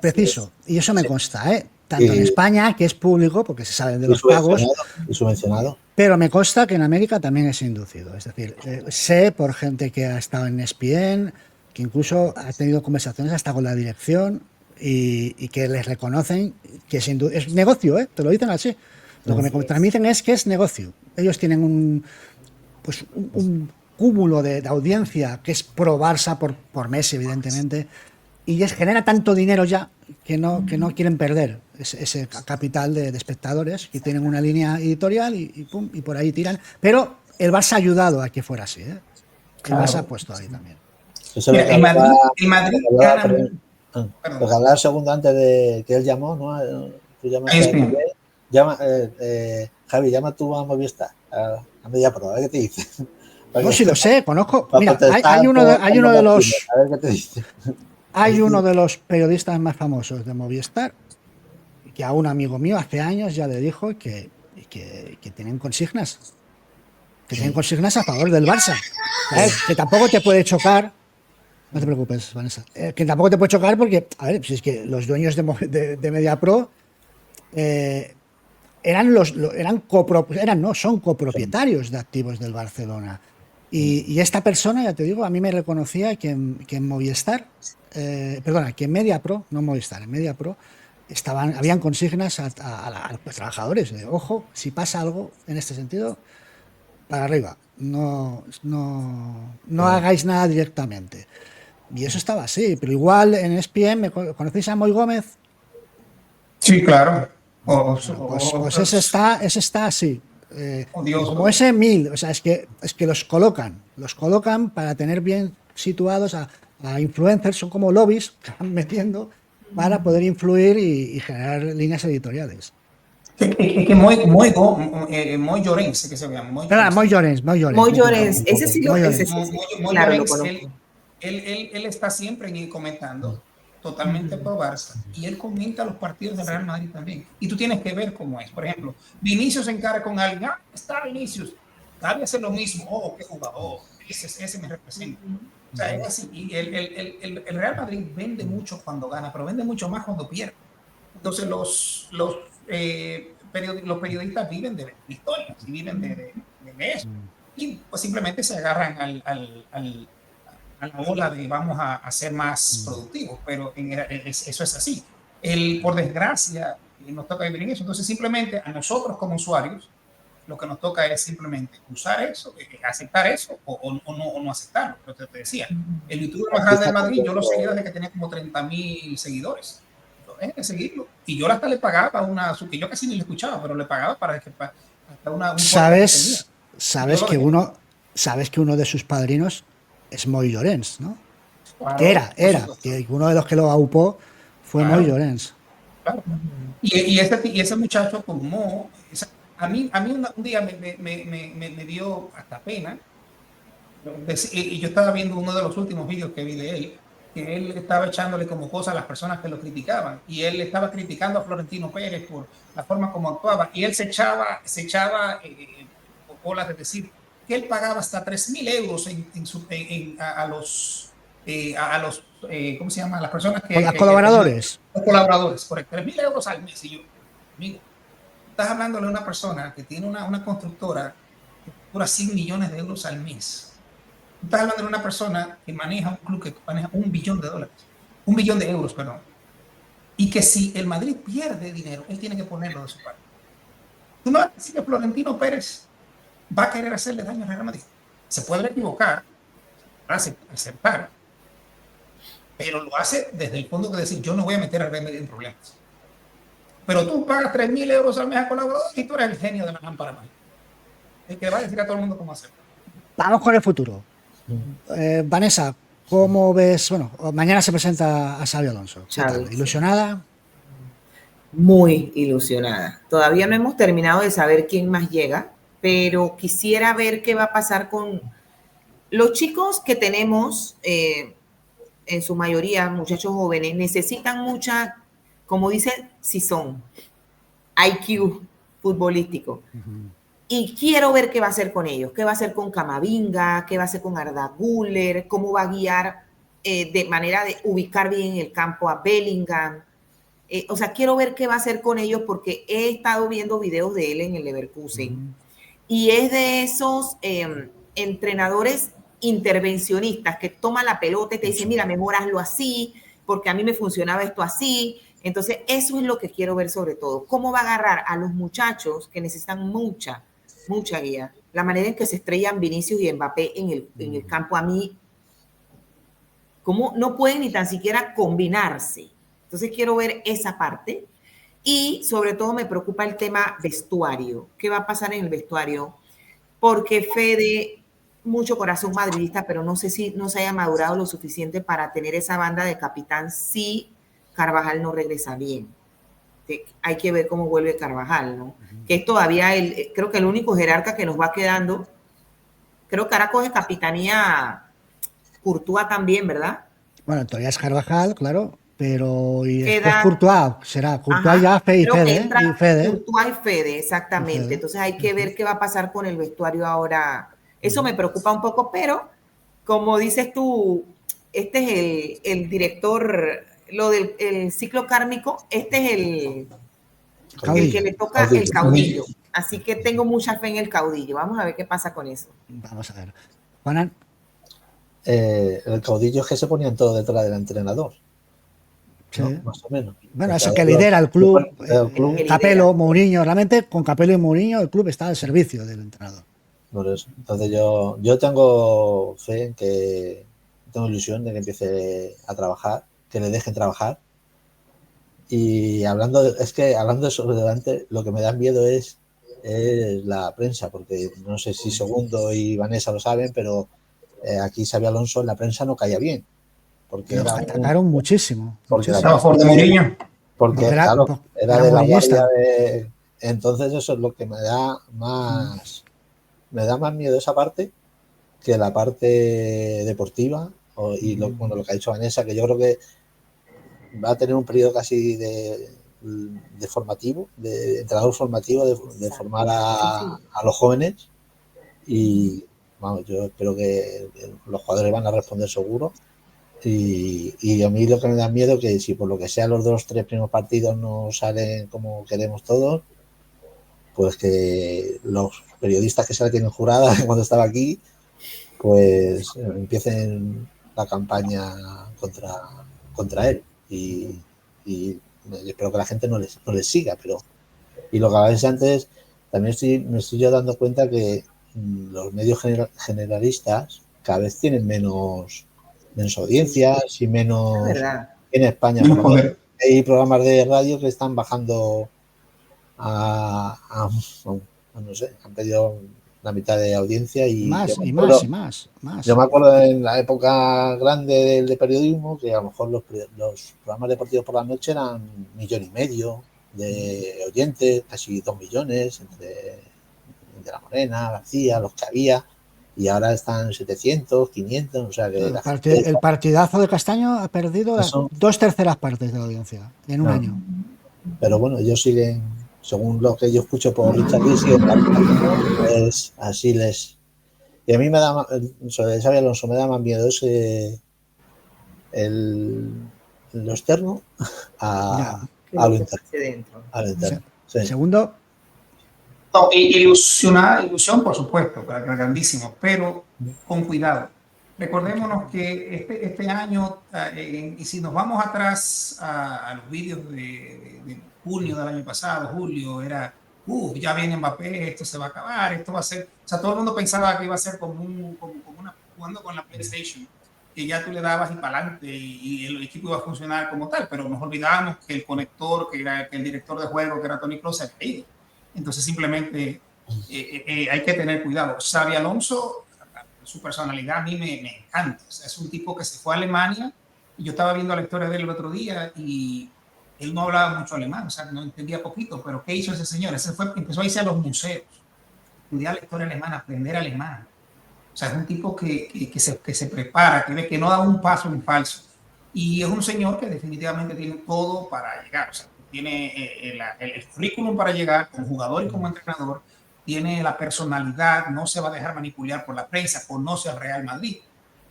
preciso, y eso me consta, tanto en España, que es público, porque se sabe de los pagos, y subvencionado. Pero me consta que en América también es inducido. Es decir, sé por gente que ha estado en ESPN, que incluso ha tenido conversaciones hasta con la dirección, y que les reconocen que es negocio, te lo dicen así. Lo que me transmiten es que es negocio. Ellos tienen un cúmulo de audiencia que es pro Barça por mes, evidentemente, y genera tanto dinero ya que no quieren perder ese capital de espectadores, que tienen una línea editorial y por ahí tiran. Pero el Barça ha ayudado a que fuera así, El Barça ha puesto ahí también. Mira, el Madrid gana. Porque hablaba el segundo antes de que él llamó, ¿no? Tú llamas Javi, llama tú a Movistar, a Media Pro, a ver qué te dice. No, si lo sé, conozco. Mira, hay uno de los. A ver qué te dice. Hay uno de los periodistas más famosos de Movistar, que a un amigo mío hace años ya le dijo que tienen consignas. que tienen consignas a favor del Barça. ¿Sabes? Que tampoco te puede chocar. No te preocupes, Vanessa. Que tampoco te puede chocar porque, a ver, si es que los dueños de MediaPro son copropietarios de activos del Barcelona. Y esta persona, ya te digo, a mí me reconocía que en Movistar, que en MediaPro, no Movistar, en MediaPro, habían consignas a los trabajadores. Ojo, si pasa algo en este sentido, para arriba. No hagáis nada directamente. Y eso estaba así, pero igual en ESPN, ¿conocéis a Moy Gómez? Sí, claro. Pues ese está así. Odioso. Como ese 1000, o sea, es que los colocan para tener bien situados a influencers, son como lobbies que van metiendo para poder influir y generar líneas editoriales. Es que Moy Llorens, que se llama. Moy Llorens. Moy Llorens, ese sí lo Moy claro, lo Llorens, conozco. él está siempre comentando totalmente pro Barça y él comenta los partidos del Real Madrid también. Y tú tienes que ver cómo es. Por ejemplo, Vinicius se encara con alguien. Está Vinicius. Gaby hace lo mismo. Qué jugador. Ese me representa. O sea, es así. Y el Real Madrid vende mucho cuando gana, pero vende mucho más cuando pierde. Entonces los periodistas viven de historias y viven de eso. Y pues simplemente se agarran a la ola de vamos a ser más productivos, pero eso es así. Por desgracia, nos toca vivir en eso. Entonces simplemente a nosotros como usuarios, lo que nos toca es simplemente usar eso, aceptar eso o no aceptarlo. Lo que te decía, el youtuber más grande de Madrid, yo lo seguí desde que tenía como 30,000 seguidores. Dejen de seguirlo. Y yo hasta le pagaba que yo casi ni le escuchaba, pero le pagaba para que hasta sabes que uno de sus padrinos es Moy Llorens, ¿no? Claro, que uno de los que lo aupó fue Moy Llorens. Claro. Y ese muchacho como a mí un día me dio hasta pena. Y yo estaba viendo uno de los últimos vídeos que vi de él, que él estaba echándole como cosas a las personas que lo criticaban, y él estaba criticando a Florentino Pérez por la forma como actuaba, y él se echaba bolas de decir que él pagaba hasta 3,000 euros a los ¿cómo se llama? A las personas que... Los colaboradores. Los colaboradores, correcto. 3,000 euros al mes. Y yo, amigo, estás hablándole a una persona que tiene una constructora que cobra 100 millones de euros al mes. Estás hablando de una persona que maneja un club que maneja $1 billón. $1 billón de euros, perdón. Y que si el Madrid pierde dinero, él tiene que ponerlo de su parte. Tú no vas a decir que Florentino Pérez va a querer hacerle daño al Real Madrid. Se puede equivocar, aceptar, pero lo hace desde el fondo de decir, yo no voy a meter al Real Madrid en problemas. Pero tú pagas 3,000 euros al mes a colaborador y tú eres el genio de la lámpara mágica. El que va a decir a todo el mundo cómo hacerlo. Vamos con el futuro. Vanessa, ¿cómo ves? Bueno, mañana se presenta a Xabi Alonso. ¿Ilusionada? Muy ilusionada. Todavía no hemos terminado de saber quién más llega, pero quisiera ver qué va a pasar con los chicos que tenemos, en su mayoría muchachos jóvenes, necesitan mucha, como dicen, si son IQ futbolístico. Y quiero ver qué va a hacer con ellos, qué va a hacer con Camavinga, qué va a hacer con Arda Güler, cómo va a guiar de manera de ubicar bien en el campo a Bellingham. O sea, quiero ver qué va a hacer con ellos porque he estado viendo videos de él en el Leverkusen. Y es de esos entrenadores intervencionistas que toman la pelota y te dicen, mira, mejor hazlo así, porque a mí me funcionaba esto así. Entonces, eso es lo que quiero ver sobre todo. ¿Cómo va a agarrar a los muchachos que necesitan mucha guía? La manera en que se estrellan Vinicius y Mbappé en el campo, a mí, ¿cómo no pueden ni tan siquiera combinarse? Entonces, quiero ver esa parte. Y sobre todo me preocupa el tema vestuario. ¿Qué va a pasar en el vestuario? Porque Fede, mucho corazón madridista, pero no sé si no se haya madurado lo suficiente para tener esa banda de capitán si Carvajal no regresa bien. Hay que ver cómo vuelve Carvajal, ¿no? Que es todavía creo que el único jerarca que nos va quedando. Creo que ahora coge capitanía Courtois también, ¿verdad? Bueno, todavía es Carvajal, claro, pero y después Queda- Courtois, será Courtois Ajá, ya Fede y creo que Fede, entra y Fede. Courtois y Fede, exactamente. Fede. Entonces hay que ver qué va a pasar con el vestuario ahora. Eso me preocupa un poco, pero como dices tú, este es el director, lo del el ciclo kármico, este es el que le toca el caudillo. Así que tengo mucha fe en el caudillo. Vamos a ver qué pasa con eso. Vamos a ver. Juanan, El caudillo es que se ponían todo detrás del entrenador, sí. ¿no? Más o menos. Bueno, El eso que entrenador lidera el club, el club. Que Capello, lidera. Mourinho, realmente con Capello y Mourinho el club está al servicio del entrenador. Por eso. Entonces yo tengo fe en que, tengo ilusión de que empiece a trabajar, que le dejen trabajar. Y hablando de eso delante, lo que me da miedo es la prensa, porque no sé si Segundo y Vanessa lo saben, pero aquí Xabi Alonso en la prensa no caía bien, porque Los atacaron muchísimo. porque Estaba a favor de Mourinho. porque Era- claro, era era de la morinista. guardia de... Entonces eso es lo que me da más miedo, esa parte, que la parte deportiva y lo que ha dicho Vanessa, que yo creo que va a tener un periodo casi de formativo, de entrenador formativo, de formar a los jóvenes, y vamos, yo espero que los jugadores van a responder seguro. Y a mí lo que me da miedo es que si por lo que sea los 2-3 primeros partidos no salen como queremos todos, pues que los periodistas que se la tienen jurada cuando estaba aquí, pues empiecen la campaña contra él. Y espero que la gente no les siga, pero y lo que hablabais antes, también me estoy yo dando cuenta que los medios generalistas cada vez tienen menos audiencias y menos ¿Verdad? en España. Menos poder. Hay programas de radio que están bajando no sé, han perdido la mitad de audiencia y más. Yo me acuerdo en la época grande de periodismo que a lo mejor los programas deportivos por la noche eran 1,5 millones de oyentes, casi 2 millones, entre de la Morena, García, los que había, y ahora están 700, 500, o sea que El partidazo de Castaño ha perdido las 2/3 partes de la audiencia en un año. Pero bueno, ellos siguen, según lo que yo escucho por Richard Lee, es así les... Y a mí me da, sobre Xabi Alonso me da más miedo lo externo a lo interno. Sí. Segundo. No, ilusión, por supuesto, grandísimo, pero con cuidado. Recordémonos que este año, y si nos vamos atrás a los vídeos de junio del año pasado, julio, era, ya viene Mbappé, esto se va a acabar, esto va a ser, o sea, todo el mundo pensaba que iba a ser como jugando con la PlayStation, que ya tú le dabas y para adelante y el equipo iba a funcionar como tal, pero nos olvidábamos que el conector, que era el director de juego, que era Toni Kroos, se había ido. Entonces simplemente hay que tener cuidado. Xabi Alonso, su personalidad a mí me encanta. O sea, es un tipo que se fue a Alemania y yo estaba viendo la historia de él el otro día y él no hablaba mucho alemán, o sea, no entendía poquito, pero ¿qué hizo ese señor? Empezó a irse a los museos, estudiar la historia alemana, aprender alemán. O sea, es un tipo que se prepara, que ve que no da un paso en falso. Y es un señor que definitivamente tiene todo para llegar. O sea, tiene el currículum para llegar como jugador y como entrenador, tiene la personalidad, no se va a dejar manipular por la prensa, conoce al Real Madrid.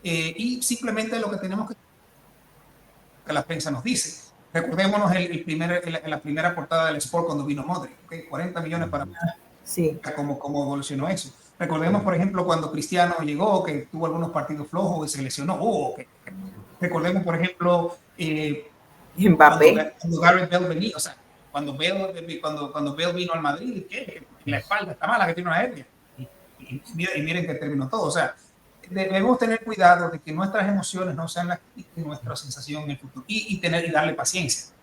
Y simplemente lo que tenemos que la prensa nos dice. Recordémonos la primera portada del Sport cuando vino Modric, ¿okay? 40 millones para... Sí. ¿Cómo evolucionó eso? Recordemos, por ejemplo, cuando Cristiano llegó, que tuvo algunos partidos flojos y se lesionó. Recordemos, por ejemplo, Mbappé. cuando Gareth Bale venía, o sea, cuando Bale vino al Madrid, que la espalda está mala, que tiene una hernia. Y miren que terminó todo. O sea, debemos tener cuidado de que nuestras emociones no sean las que nuestra sensación en el futuro y darle paciencia.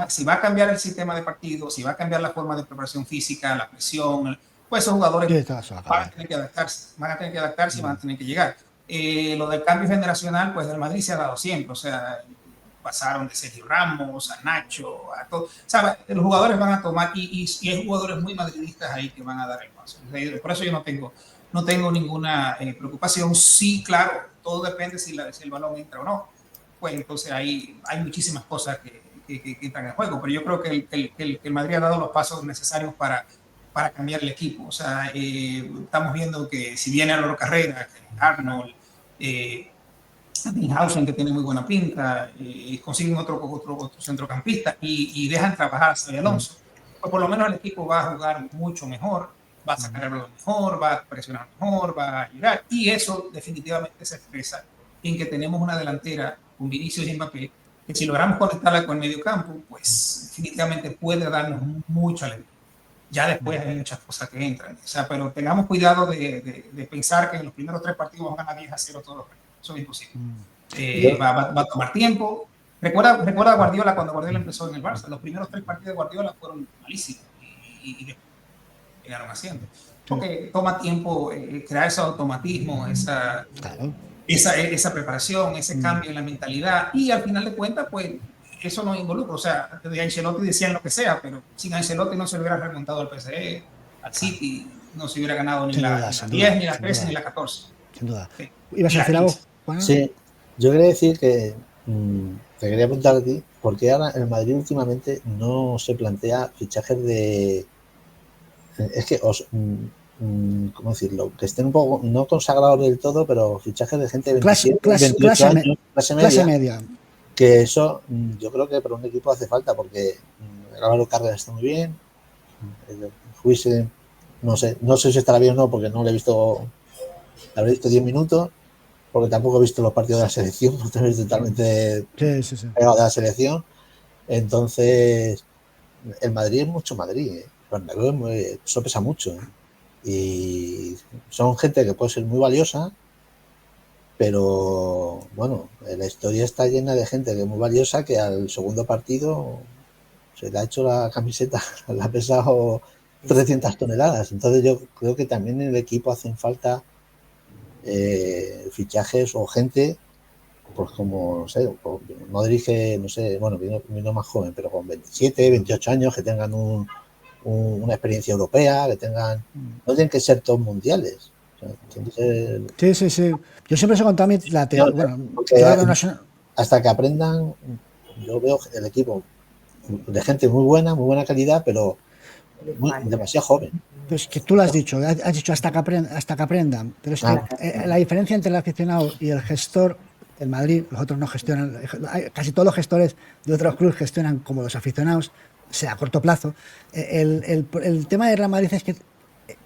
Si va a cambiar el sistema de partido, si va a cambiar la forma de preparación física, la presión, pues esos jugadores van a tener que adaptarse, y van a tener que llegar. Lo del cambio generacional, pues del Madrid se ha dado siempre, o sea, pasaron de Sergio Ramos a Nacho, a todo. O sea, los jugadores van a tomar, y hay jugadores muy madridistas ahí que van a dar el paso. Por eso yo no tengo ninguna preocupación. Sí, claro, todo depende si el balón entra o no. pues entonces hay muchísimas cosas que entran en juego. Pero yo creo que el Madrid ha dado los pasos necesarios para cambiar el equipo. O sea, estamos viendo que si viene Álvaro Carrera, Arnold, Dinhausen, que tiene muy buena pinta, consiguen otro centrocampista y dejan trabajar a Xabi Alonso, pues por lo menos el equipo va a jugar mucho mejor, va a sacar lo mejor, va a presionar mejor, va a llegar, y eso definitivamente se expresa en que tenemos una delantera con Vinicius y Mbappé, que si logramos conectarla con el medio campo, pues definitivamente puede darnos mucha alegría. Ya después hay muchas cosas que entran, o sea, pero tengamos cuidado de pensar que en los primeros 3 partidos van a ganar 10-0 todos. Eso es imposible. Va a tomar tiempo. Recuerda a Guardiola cuando Guardiola empezó en el Barça. Los primeros 3 partidos de Guardiola fueron malísimos y llegaron haciendo. Porque toma tiempo crear ese automatismo, esa preparación, ese cambio en la mentalidad, y al final de cuentas, pues eso nos involucra. O sea, de Ancelotti decían lo que sea, pero sin Ancelotti no se hubiera remontado al PSG, al City, no se hubiera ganado ni la 10, ni la 13, ni la 14. Sin duda. Sí. ¿Ibas a decir algo, Juan? Sí, yo quería decir que te quería preguntar a ti, ¿por qué ahora el Madrid últimamente no se plantea fichajes de... Es que ¿cómo decirlo? Que estén un poco, no consagrados del todo, pero fichajes de gente de 27, 28 años, clase media. Que eso yo creo que para un equipo hace falta, porque el Álvaro Carrera está muy bien, el Huijsen, no sé si estará bien o no, porque no le he visto, habré visto 10 minutos, porque tampoco he visto los partidos de la selección, porque estoy totalmente pegado de la selección. Entonces, el Madrid es mucho Madrid, eso pesa mucho, y son gente que puede ser muy valiosa, pero bueno, la historia está llena de gente que es muy valiosa, que al segundo partido se le ha hecho la camiseta, le ha pesado 300 toneladas. Entonces yo creo que también en el equipo hacen falta fichajes o gente, pues como, no sé, Modric, no sé, bueno, vino más joven, pero con 27, 28 años, que tengan una experiencia europea, que tengan, no tienen que ser todos mundiales. Sí. Yo siempre se he contado la teoría. Bueno, hasta que aprendan, yo veo el equipo de gente muy buena calidad, pero demasiado joven. Pues que tú lo has dicho hasta que aprendan. Pero es que la diferencia entre el aficionado y el gestor, el Madrid, los otros no gestionan, casi todos los gestores de otros clubes gestionan como los aficionados, sea a corto plazo. El tema de Real Madrid es que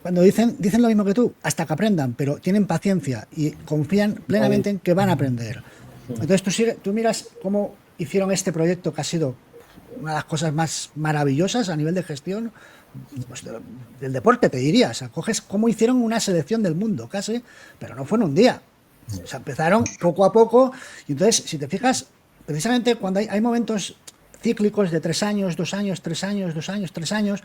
cuando dicen lo mismo que tú, hasta que aprendan, pero tienen paciencia y confían plenamente en que van a aprender. Entonces tú miras cómo hicieron este proyecto, que ha sido una de las cosas más maravillosas a nivel de gestión, pues, del deporte, te diría. O sea, coges cómo hicieron una selección del mundo casi, pero no fue en un día. O sea, empezaron poco a poco, y entonces, si te fijas, precisamente cuando hay momentos cíclicos de 3 años, 2 años, 3 años, 2 años, 3 años,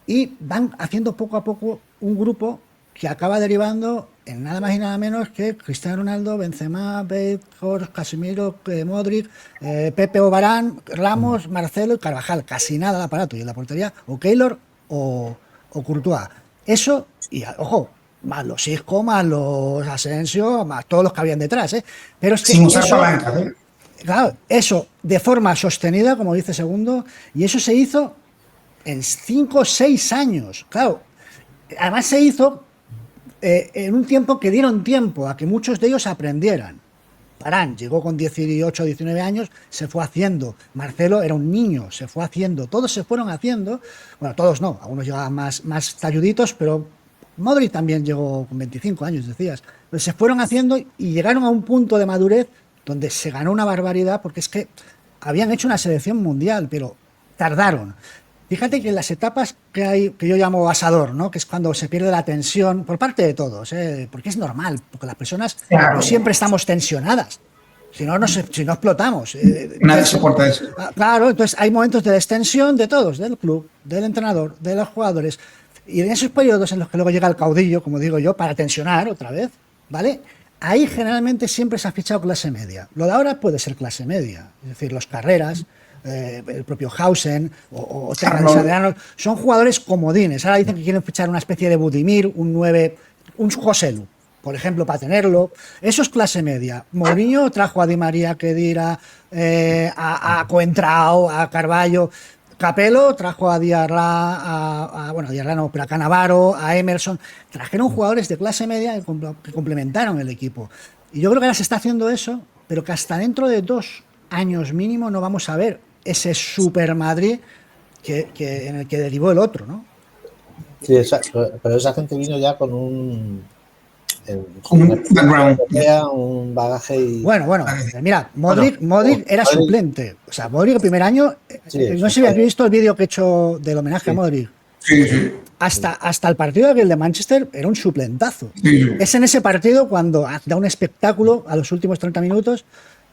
y van haciendo poco a poco un grupo que acaba derivando en nada más y nada menos que Cristiano Ronaldo, Benzema, Bale, Jorge, Casemiro, Modric, Pepe o Varane, Ramos, Marcelo y Carvajal. Casi nada de aparato. Y en la portería, o Keylor o Courtois. Eso, y ojo, más los Isco, más los Asensio, más todos los que habían detrás. Pero es que sin usar palanca, ¿eh? Claro, eso de forma sostenida, como dice Segundo, y eso se hizo en 5 o 6 años. Claro, además se hizo en un tiempo que dieron tiempo a que muchos de ellos aprendieran. Varane llegó con 18 o 19 años, se fue haciendo. Marcelo era un niño, se fue haciendo. Todos se fueron haciendo. Bueno, todos no, algunos llegaban más talluditos, pero Modric también llegó con 25 años, decías. Pero se fueron haciendo y llegaron a un punto de madurez donde se ganó una barbaridad, porque es que habían hecho una selección mundial, pero tardaron. Fíjate que en las etapas que hay, que yo llamo asador, ¿no? Que es cuando se pierde la tensión por parte de todos, porque es normal, porque las personas no siempre estamos tensionadas, si no explotamos. Nadie soporta eso. Claro, entonces hay momentos de destensión de todos, del club, del entrenador, de los jugadores, y en esos periodos en los que luego llega el caudillo, como digo yo, para tensionar otra vez, ¿vale? Ahí generalmente siempre se ha fichado clase media. Lo de ahora puede ser clase media, es decir, los Carreras, el propio Hausen o Adriano, son jugadores comodines. Ahora dicen que quieren fichar una especie de Budimir, un 9, un Joselu, por ejemplo, para tenerlo. Eso es clase media. Mourinho trajo a Di María, Khedira, a Coentrao, a Carvalho. Capello trajo a Diarra, bueno, Diarra no, pero a Cannavaro, a Emerson. Trajeron jugadores de clase media que complementaron el equipo. Y yo creo que ahora se está haciendo eso, pero que hasta dentro de 2 años mínimo no vamos a ver ese Super Madrid en el que derivó el otro, ¿no? Sí, exacto. Pero esa gente vino ya con un background. Un bagaje y... Bueno, mira, Modric era suplente. O sea, Modric el primer año, no sé si habéis visto el vídeo que he hecho del homenaje a Modric. Sí. Hasta el partido de Manchester era un suplentazo. Sí. Es en ese partido cuando da un espectáculo a los últimos 30 minutos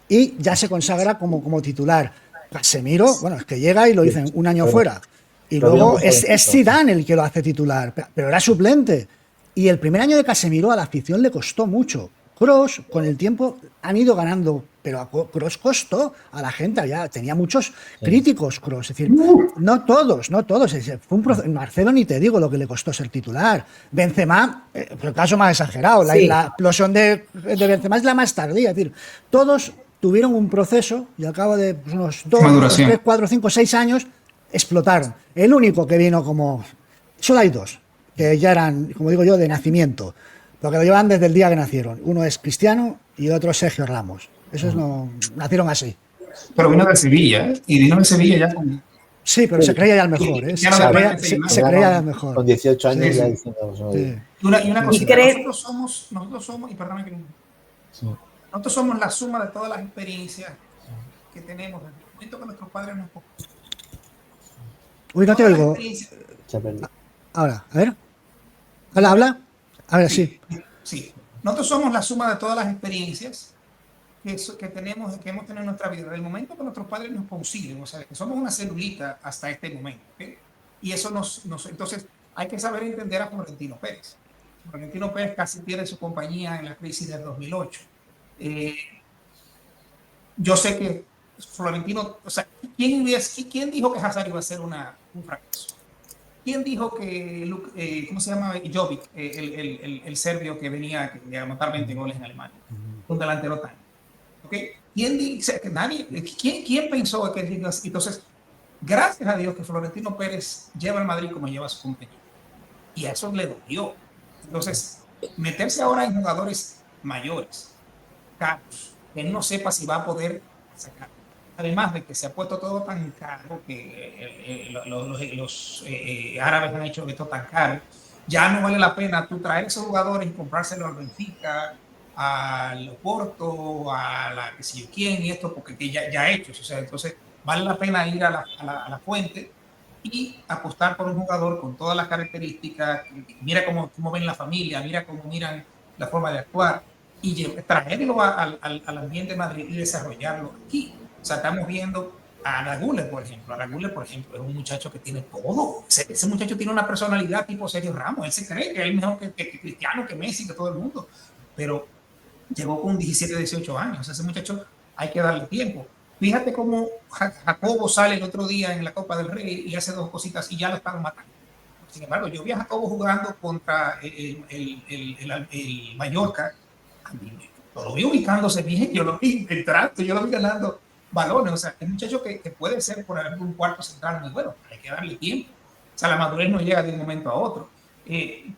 y ya se consagra como titular. Casemiro, bueno, es que llega y lo dicen un año fuera. Y luego es Zidane el que lo hace titular, pero era suplente. Y el primer año de Casemiro a la afición le costó mucho. Kroos, con el tiempo, han ido ganando, pero a Kroos costó a la gente. Ya tenía muchos críticos Kroos. Es decir, no todos. Fue un proceso. Marcelo ni te digo lo que le costó ser titular. Benzema, el caso más exagerado. La explosión de Benzema es la más tardía. Es decir, todos tuvieron un proceso y al cabo de unos 2, 3, 4, 5, 6 años explotaron. El único que vino como... Solo hay 2, que ya eran, como digo yo, de nacimiento. Porque lo llevan desde el día que nacieron. Uno es Cristiano y otro es Sergio Ramos. Esos no nacieron así. Pero vino de Sevilla, ¿eh? Y vino de Sevilla ya con... Sí, pero se creía ya el mejor, ¿eh? Se creía ya el mejor. Con 18 años ya diciendo... Y una cosa, nosotros somos, y perdóname que nosotros somos la suma de todas las experiencias que tenemos desde el momento que nuestros padres nos... Uy, no te oigo. Ahora, a ver. Habla. A ver, sí. Sí. Nosotros somos la suma de todas las experiencias que hemos tenido en nuestra vida, desde el momento que nuestros padres nos consiguen, o sea, que somos una celulita hasta este momento, ¿okay? Y eso entonces hay que saber entender a Florentino Pérez. Florentino Pérez casi pierde su compañía en la crisis del 2008. Yo sé que Florentino, o sea, ¿quién dijo que Hazard iba a ser un fracaso? ¿Quién dijo que, ¿cómo se llama? Jovic, el serbio que venía a anotar 20 goles en Alemania, un delantero tan. ¿Okay? ¿Quién dice que nadie? ¿Quién pensó que entonces, gracias a Dios que Florentino Pérez lleva al Madrid como lleva a su compañía? Y a eso le dolió. Entonces, meterse ahora en jugadores mayores, caros, que no sepa si va a poder sacar. Además de que se ha puesto todo tan caro, que los árabes han hecho esto tan caro, ya no vale la pena tú traer esos jugadores y comprárselo al Benfica, al Porto, a la que sé yo quién y esto, porque ya hechos. O sea, entonces vale la pena ir a la fuente y apostar por un jugador con todas las características. Mira cómo ven la familia, mira cómo miran la forma de actuar y traerlo al ambiente de Madrid y desarrollarlo aquí. O sea, estamos viendo a Araguler, por ejemplo. Araguler, por ejemplo, es un muchacho que tiene todo. Ese muchacho tiene una personalidad tipo Sergio Ramos. Él se cree que es mejor que Cristiano, que Messi, que todo el mundo. Pero llegó con 17, 18 años. O sea, ese muchacho hay que darle tiempo. Fíjate cómo Jacobo sale el otro día en la Copa del Rey y hace 2 cositas y ya lo están matando. Sin embargo, yo vi a Jacobo jugando contra el Mallorca. Lo vi ubicándose bien, yo lo vi entrando, yo lo vi ganando balones. O sea, es un muchacho que puede ser, por ejemplo, un cuarto central muy bueno. Hay que darle tiempo. O sea, la madurez no llega de un momento a otro.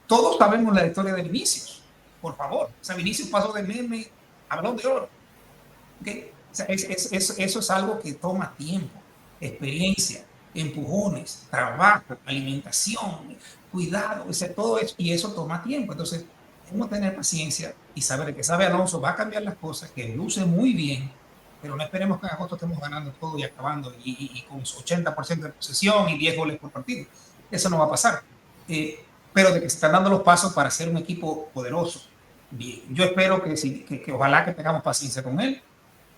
Todos sabemos la historia de Vinicius, por favor. O sea, Vinicius pasó de meme a Balón de Oro. ¿Okay? O sea, eso es algo que toma tiempo, experiencia, empujones, trabajo, alimentación, cuidado, o sea, todo eso, y eso toma tiempo. Entonces, tenemos que tener paciencia y saber que Xabi Alonso va a cambiar las cosas, que luce muy bien, pero no esperemos que en agosto estemos ganando todo y acabando y con 80% de posesión y 10 goles por partido. Eso no va a pasar. Pero de que se están dando los pasos para ser un equipo poderoso. Bien, yo espero que ojalá que tengamos paciencia con él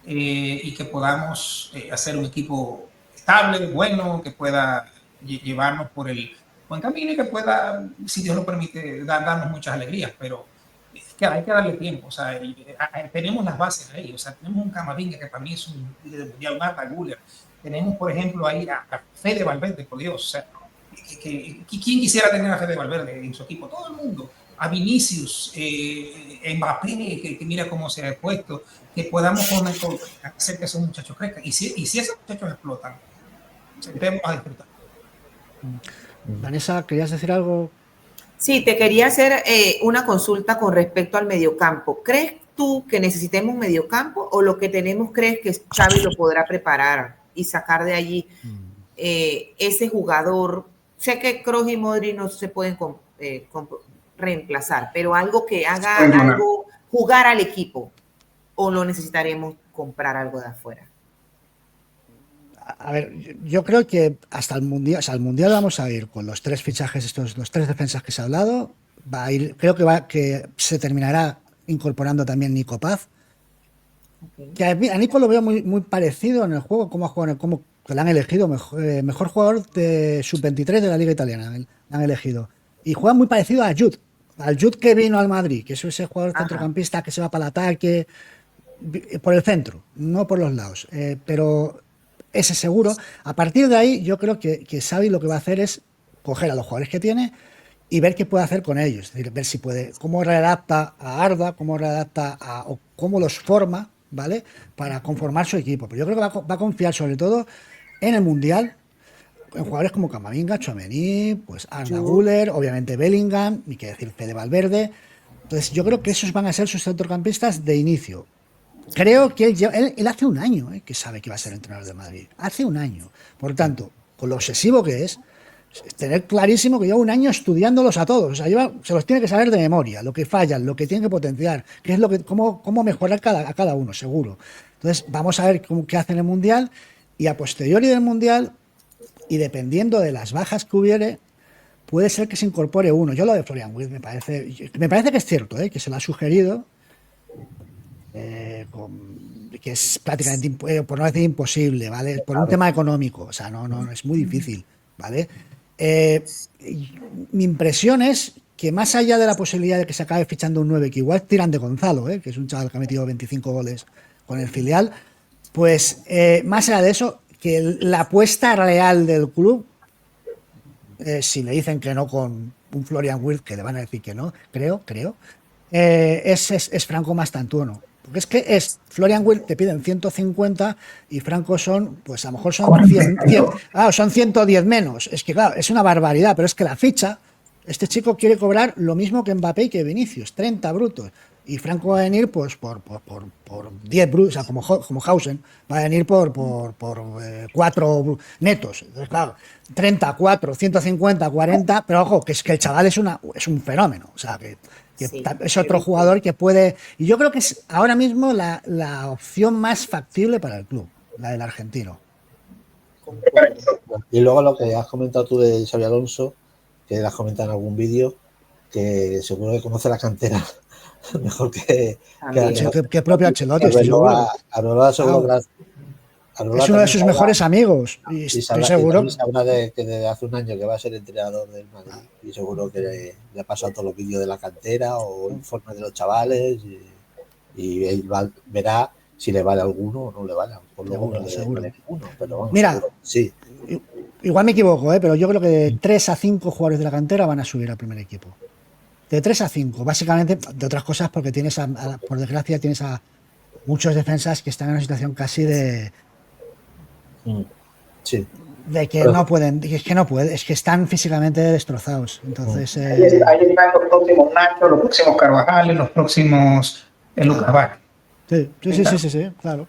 y que podamos hacer un equipo estable, bueno, que pueda llevarnos por el buen camino y que pueda, si Dios lo permite, darnos muchas alegrías, pero hay que darle tiempo. O sea, tenemos las bases ahí. O sea, tenemos un Camavinga que para mí es un líder mundial, un Arda Güler. Tenemos, por ejemplo, ahí a Fede Valverde, por Dios. O sea, ¿quién quisiera tener a Fede Valverde en su equipo? Todo el mundo. a Vinicius, Mbappé, que mira cómo se ha puesto, que podamos hacer que esos muchachos crezcan. Y si esos muchachos explotan, vamos a disfrutar. Vanessa, ¿querías decir algo? Sí, te quería hacer una consulta con respecto al mediocampo. ¿Crees tú que necesitemos un mediocampo o lo que tenemos crees que Xavi lo podrá preparar y sacar de allí ese jugador? Sé que Kroos y Modric no se pueden reemplazar, pero algo que haga algo, jugar al equipo, o lo necesitaremos comprar algo de afuera. A ver, yo creo que hasta el Mundial, o sea, el Mundial vamos a ir con los 3 fichajes, los 3 defensas que se ha hablado, va a ir, creo que se terminará incorporando también Nico Paz. Okay. Que a Nico lo veo muy parecido en el juego, cómo ha jugado, cómo que le han elegido mejor jugador de sub-23 de la Liga Italiana, le han elegido. Y juega muy parecido a Jude, al Jude que vino al Madrid, que es ese jugador centrocampista que se va para el ataque, por el centro, no por los lados, pero ese seguro. A partir de ahí, yo creo que Xavi lo que va a hacer es coger a los jugadores que tiene y ver qué puede hacer con ellos. Es decir, ver si puede, cómo readapta a Arda, cómo readapta o cómo los forma, ¿vale? Para conformar su equipo. Pero yo creo que va a confiar sobre todo en el Mundial, en jugadores como Camavinga, Tchouaméni, pues Arda Güler, obviamente Bellingham, ni que decir Fede Valverde. Entonces, yo creo que esos van a ser sus centrocampistas de inicio. Creo que él hace un año que sabe que va a ser entrenador de Madrid. Hace un año. Por tanto, con lo obsesivo que es tener clarísimo que lleva un año estudiándolos a todos. O sea, se los tiene que saber de memoria, lo que fallan, lo que tienen que potenciar, qué es lo que, cómo mejorar a cada uno, seguro. Entonces, vamos a ver qué hace en el Mundial y a posteriori del Mundial, y dependiendo de las bajas que hubiere, puede ser que se incorpore uno. Yo lo de Florian Wirtz me parece que es cierto, que se lo ha sugerido. Que es prácticamente, por no decir imposible, ¿vale? Por un tema económico, o sea, no es muy difícil, ¿vale? Mi impresión es que más allá de la posibilidad de que se acabe fichando un 9, que igual tiran de Gonzalo, que es un chaval que ha metido 25 goles con el filial, pues más allá de eso, que la apuesta real del club, si le dicen que no con un Florian Wirtz, que le van a decir que no, creo, es Franco Mastantuono. Porque es que Florian Wirtz te piden 150 y Franco son, pues a lo mejor son 100, son 110 menos. Es que claro, es una barbaridad, pero es que la ficha, este chico quiere cobrar lo mismo que Mbappé y que Vinicius, 30 brutos. Y Franco va a venir pues por 10 brutos, o sea, como Hausen, va a venir por 4 netos. Entonces, claro, 30, 4, 150, 40, pero ojo, que es que el chaval es un fenómeno, o sea, que sí, es otro jugador que puede, y yo creo que es ahora mismo la opción más factible para el club, la del argentino. Y luego lo que has comentado tú de Xabi Alonso, que lo has comentado en algún vídeo, que seguro que conoce la cantera mejor que propio Ancelotti. Arbeloa seguro es uno de sus mejores amigos y estoy seguro. Sabrá de que desde hace un año que va a ser entrenador del Madrid y seguro que le ha pasado todos los vídeos de la cantera o informes de los chavales y él verá si le vale alguno o no le vale. Por luego no le vale ninguno, pero vamos, mira, seguro, sí. Igual me equivoco, pero yo creo que de 3 a 5 jugadores de la cantera van a subir al primer equipo. De 3 a 5, básicamente, de otras cosas, porque tienes, por desgracia, tienes a muchos defensas que están en una situación casi de... Sí. De que no pueden, es que están físicamente destrozados. Entonces. Ahí están los próximos Nacho, los próximos Carvajal, los próximos Lucas Vázquez. Sí, claro.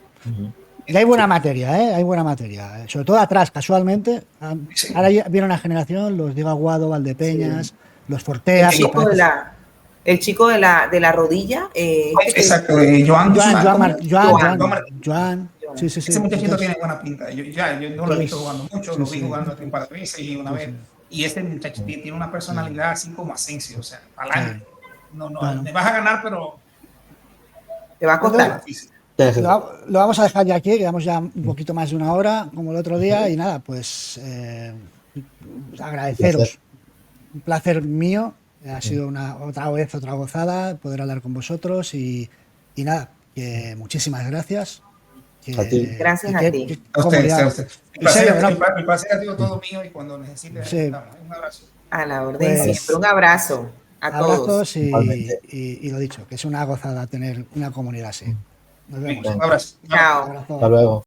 Y hay buena materia, hay buena materia. Sobre todo atrás, casualmente. Ahora viene una generación, los Diego Aguado, Valdepeñas, los Fortea. El chico de la rodilla. Exacto, Joan. Sí. Ese muchachito tiene buena pinta. Yo no lo he visto jugando mucho, lo vi jugando un par de veces y una vez. Y este muchacho tiene una personalidad así como Asensio, o sea, adelante. No, me vas a ganar, pero te va a costar. Lo vamos a dejar ya aquí, quedamos ya un poquito más de una hora, como el otro día, y nada, pues agradeceros. Un placer mío. Ha sido otra gozada poder hablar con vosotros y nada, que muchísimas gracias. Gracias a ti. A usted. El placer ha sido todo mío y cuando necesites, un abrazo. A la orden siempre. Un abrazo. A todos. Abrazos Igualmente. y lo dicho, que es una gozada tener una comunidad así. Nos vemos. Un abrazo. Chao. Abrazo. Hasta luego.